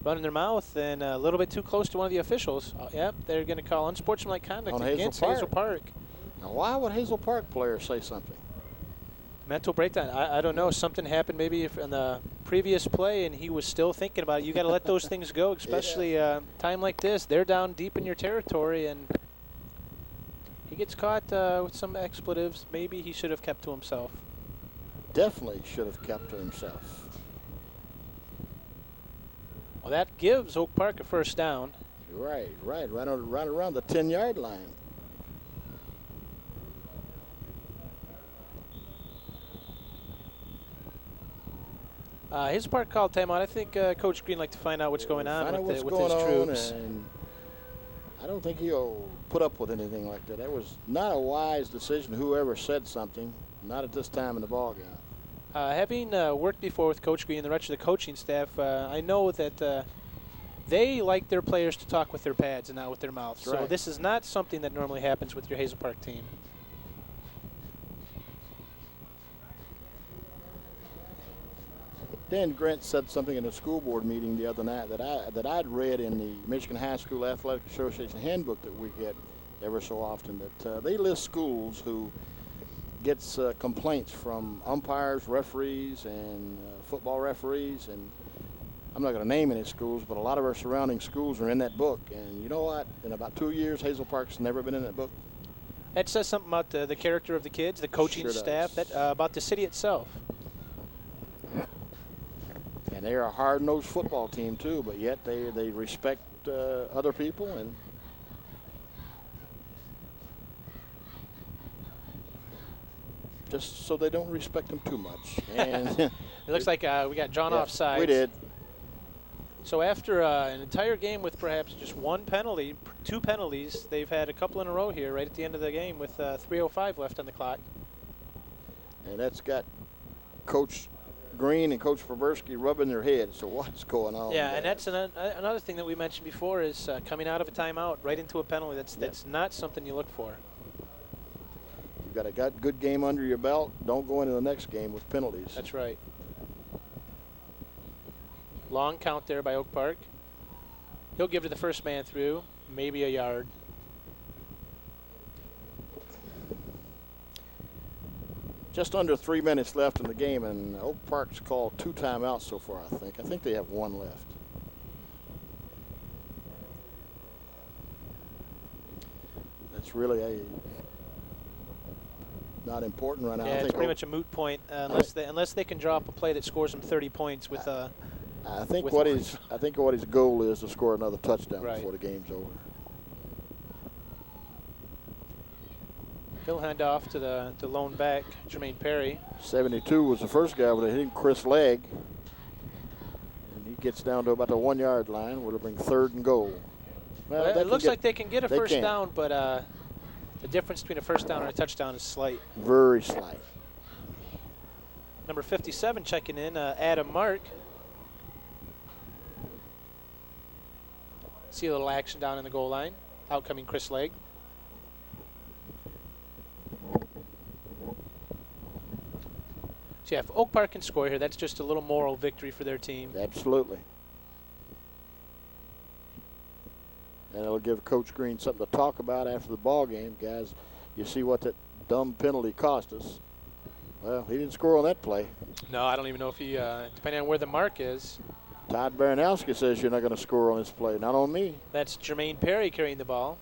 mouth and a little bit too close to one of the officials. Yep, they're going to call unsportsmanlike conduct On against Hazel Hazel Park. Now, why would Hazel Park players say something? Mental breakdown. I don't know. Something happened maybe in the previous play, and he was still thinking about it. You got to let those things go, especially time like this. They're down deep in your territory, and he gets caught with some expletives. Maybe he should have kept to himself. Definitely should have kept to himself. Well, that gives Oak Park a 1st down. Right around the 10-yard line. Hazel Park called timeout. I think Coach Green liked to find out what's going on with his troops. And I don't think he'll put up with anything like that. That was not a wise decision. Whoever said something, not at this time in the ball game. Having worked before with Coach Green and the rest of the coaching staff, I know that they like their players to talk with their pads and not with their mouths. Right. So this is not something that normally happens with your Hazel Park team. Dan Grant said something in a school board meeting the other night that I'd read in the Michigan High School Athletic Association handbook that we get ever so often, that they list schools who gets complaints from umpires, referees, and football referees, and I'm not going to name any schools, but a lot of our surrounding schools are in that book. And you know what? In about 2 years, Hazel Park's never been in that book. That says something about the character of the kids, the coaching Sure staff, does. about the city itself. And they're a hard-nosed football team too, but yet they respect other people, and just so they don't respect them too much. And It looks like we got drawn off sides. we did. So after an entire game with perhaps just one penalty, 2 penalties, they've had a couple in a row here right at the end of the game with 3:05 left on the clock. And that's got Coach Green and Coach Fabersky rubbing their heads. So what's going on? Yeah, there? and that's another thing that we mentioned before is coming out of a timeout right into a penalty. That's not something you look for. You've got a good game under your belt. Don't go into the next game with penalties. That's right. Long count there by Oak Park. He'll give to the first man through, maybe a yard. Just under 3 minutes left in the game, and Oak Park's called 2 timeouts so far, I think. I think they have 1 left. That's really not important right now. Yeah, I it's think pretty much a moot point unless they can draw up a play that scores them 30 points with I think with what one. his goal is to score another touchdown Right. before the game's over. He'll hand off to the lone back, Jermaine Perry. 72 was the first guy with a hitting Chris Legg. And he gets down to about the 1 yard line. Will bring 3rd and goal. Well, It looks like they can get a they first can. down, but the difference between a first down and a touchdown is slight. Very slight. Number 57 checking in, Adam Mark. See a little action down in the goal line. Out coming Chris Legg. So yeah, if Oak Park can score here, that's just a little moral victory for their team. Absolutely. And it'll give Coach Green something to talk about after the ball game. Guys, you see what that dumb penalty cost us. Well, he didn't score on that play. No, I don't even know if he, depending on where the mark is. Todd Baranowski says you're not going to score on this play. Not on me. That's Jermaine Perry carrying the ball.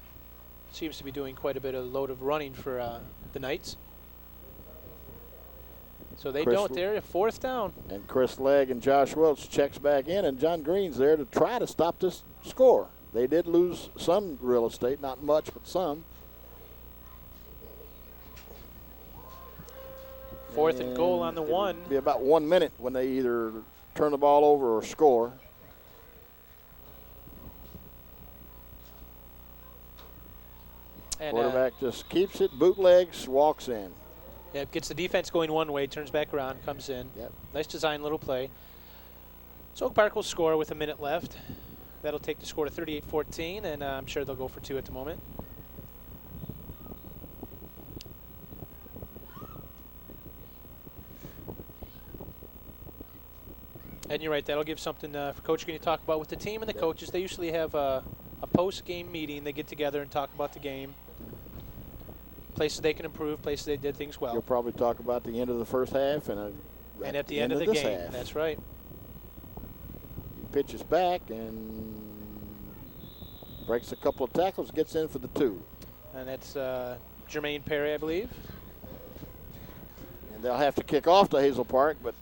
Seems to be doing quite a bit of load of running for the Knights. So they don't there, 4th down. And Chris Legg and Josh Welch checks back in, and John Green's there to try to stop this score. They did lose some real estate, not much, but some. 4th and goal on the 1. It'll be about 1 minute when they either turn the ball over or score. And, Quarterback just keeps it, bootlegs, walks in. Yeah, gets the defense going one way, turns back around, comes in. Yep. Nice design, little play. So Oak Park will score with a minute left. That'll take the score to 38-14, and I'm sure they'll go for 2 at the moment. And you're right, that'll give something for Coach Green to talk about with the team and the coaches. They usually have a post-game meeting. They get together and talk about the game. Places they can improve, places they did things well. You'll probably talk about the end of the first half and at the end of the game. Half. That's right. He pitches back and breaks a couple of tackles, gets in for the 2. And that's Jermaine Perry, I believe. And they'll have to kick off to Hazel Park, but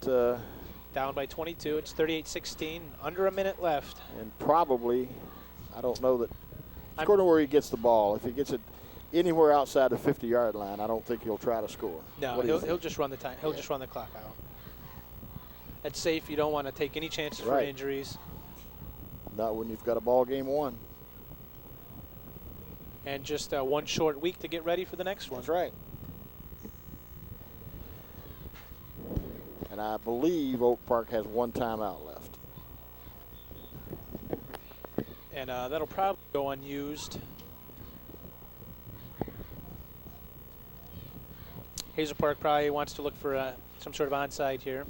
down by 22. It's 38-16, under a minute left. And probably, I don't know that, according to where he gets the ball, if he gets it anywhere outside the 50-yard line, I don't think he'll try to score. No, he'll just run the time. He'll just run the clock out. That's safe. You don't want to take any chances for injuries. Not when you've got a ball game won. And just one short week to get ready for the next one. That's right. And I believe Oak Park has 1 timeout left. And that'll probably go unused. Hazel Park probably wants to look for some sort of onside here.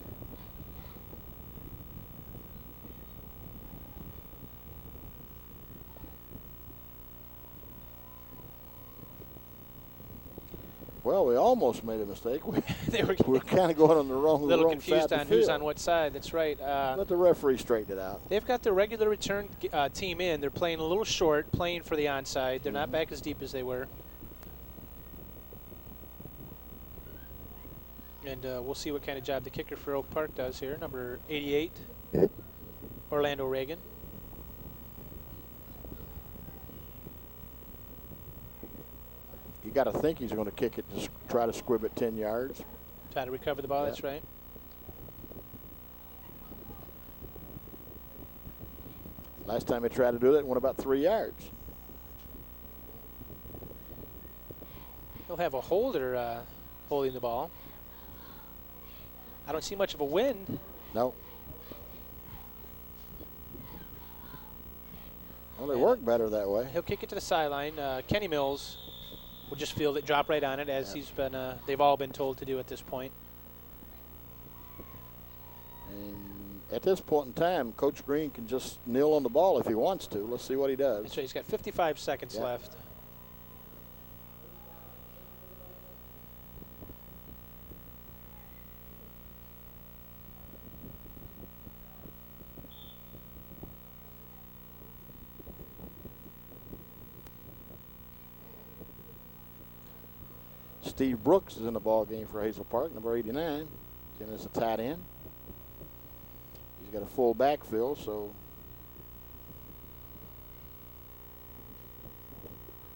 Well, we almost made a mistake. We're kind of going on the wrong side. A little confused on who's on what side. That's right. Let the referee straighten it out. They've got their regular return team in. They're playing a little short, playing for the onside. They're not back as deep as they were. And we'll see what kind of job the kicker for Oak Park does here. Number 88, Orlando Reagan. You got to think he's going to kick it to try to squib it 10 yards. Try to recover the ball, that's right. Last time he tried to do that, it went about 3 yards. He'll have a holder holding the ball. I don't see much of a wind. No. Well, they work better that way. He'll kick it to the sideline. Kenny Mills will just field it, drop right on it, as he's been. They've all been told to do at this point. And at this point in time, Coach Green can just kneel on the ball if he wants to. Let's see what he does. That's right. He's got 55 seconds left. Steve Brooks is in the ball game for Hazel Park, number 89. And it's a tight end. He's got a full backfield, so.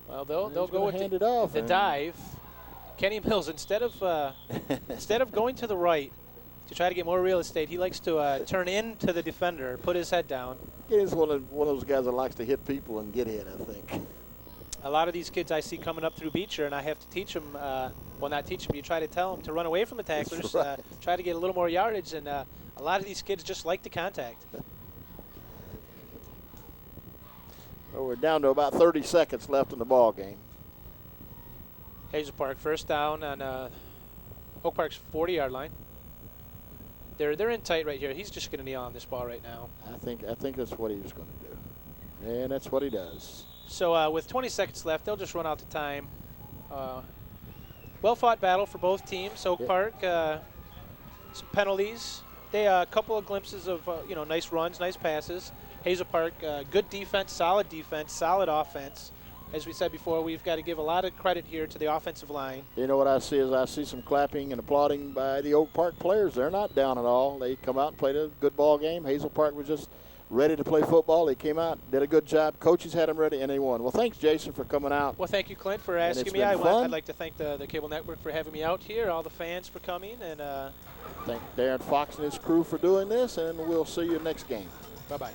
Well, they'll go with hand it off the dive. Kenny Mills, instead of going to the right to try to get more real estate, he likes to turn into the defender, put his head down. He's one of those guys that likes to hit people and get hit, I think. A lot of these kids I see coming up through Beecher, and I have to teach them, well, not teach them, you try to tell them to run away from the tacklers, right. Try to get a little more yardage, and a lot of these kids just like the contact. Well, we're down to about 30 seconds left in the ball game. Hazel Park first down on Oak Park's 40-yard line. They're in tight right here. He's just going to kneel on this ball right now. I think that's what he was going to do, and that's what he does. So with 20 seconds left, they'll just run out the time. Well-fought battle for both teams. Oak Park, some penalties. They a couple of glimpses of nice runs, nice passes. Hazel Park, good defense, solid offense. As we said before, we've got to give a lot of credit here to the offensive line. You know what I see is I see some clapping and applauding by the Oak Park players. They're not down at all. They come out and played a good ball game. Hazel Park was just ready to play football. They came out, did a good job. Coaches had them ready, and they won. Well, thanks, Jason, for coming out. Well, thank you, Clint, for asking me. I'd like to thank the Cable Network for having me out here, all the fans for coming, and thank Darren Fox and his crew for doing this, and we'll see you next game. Bye-bye.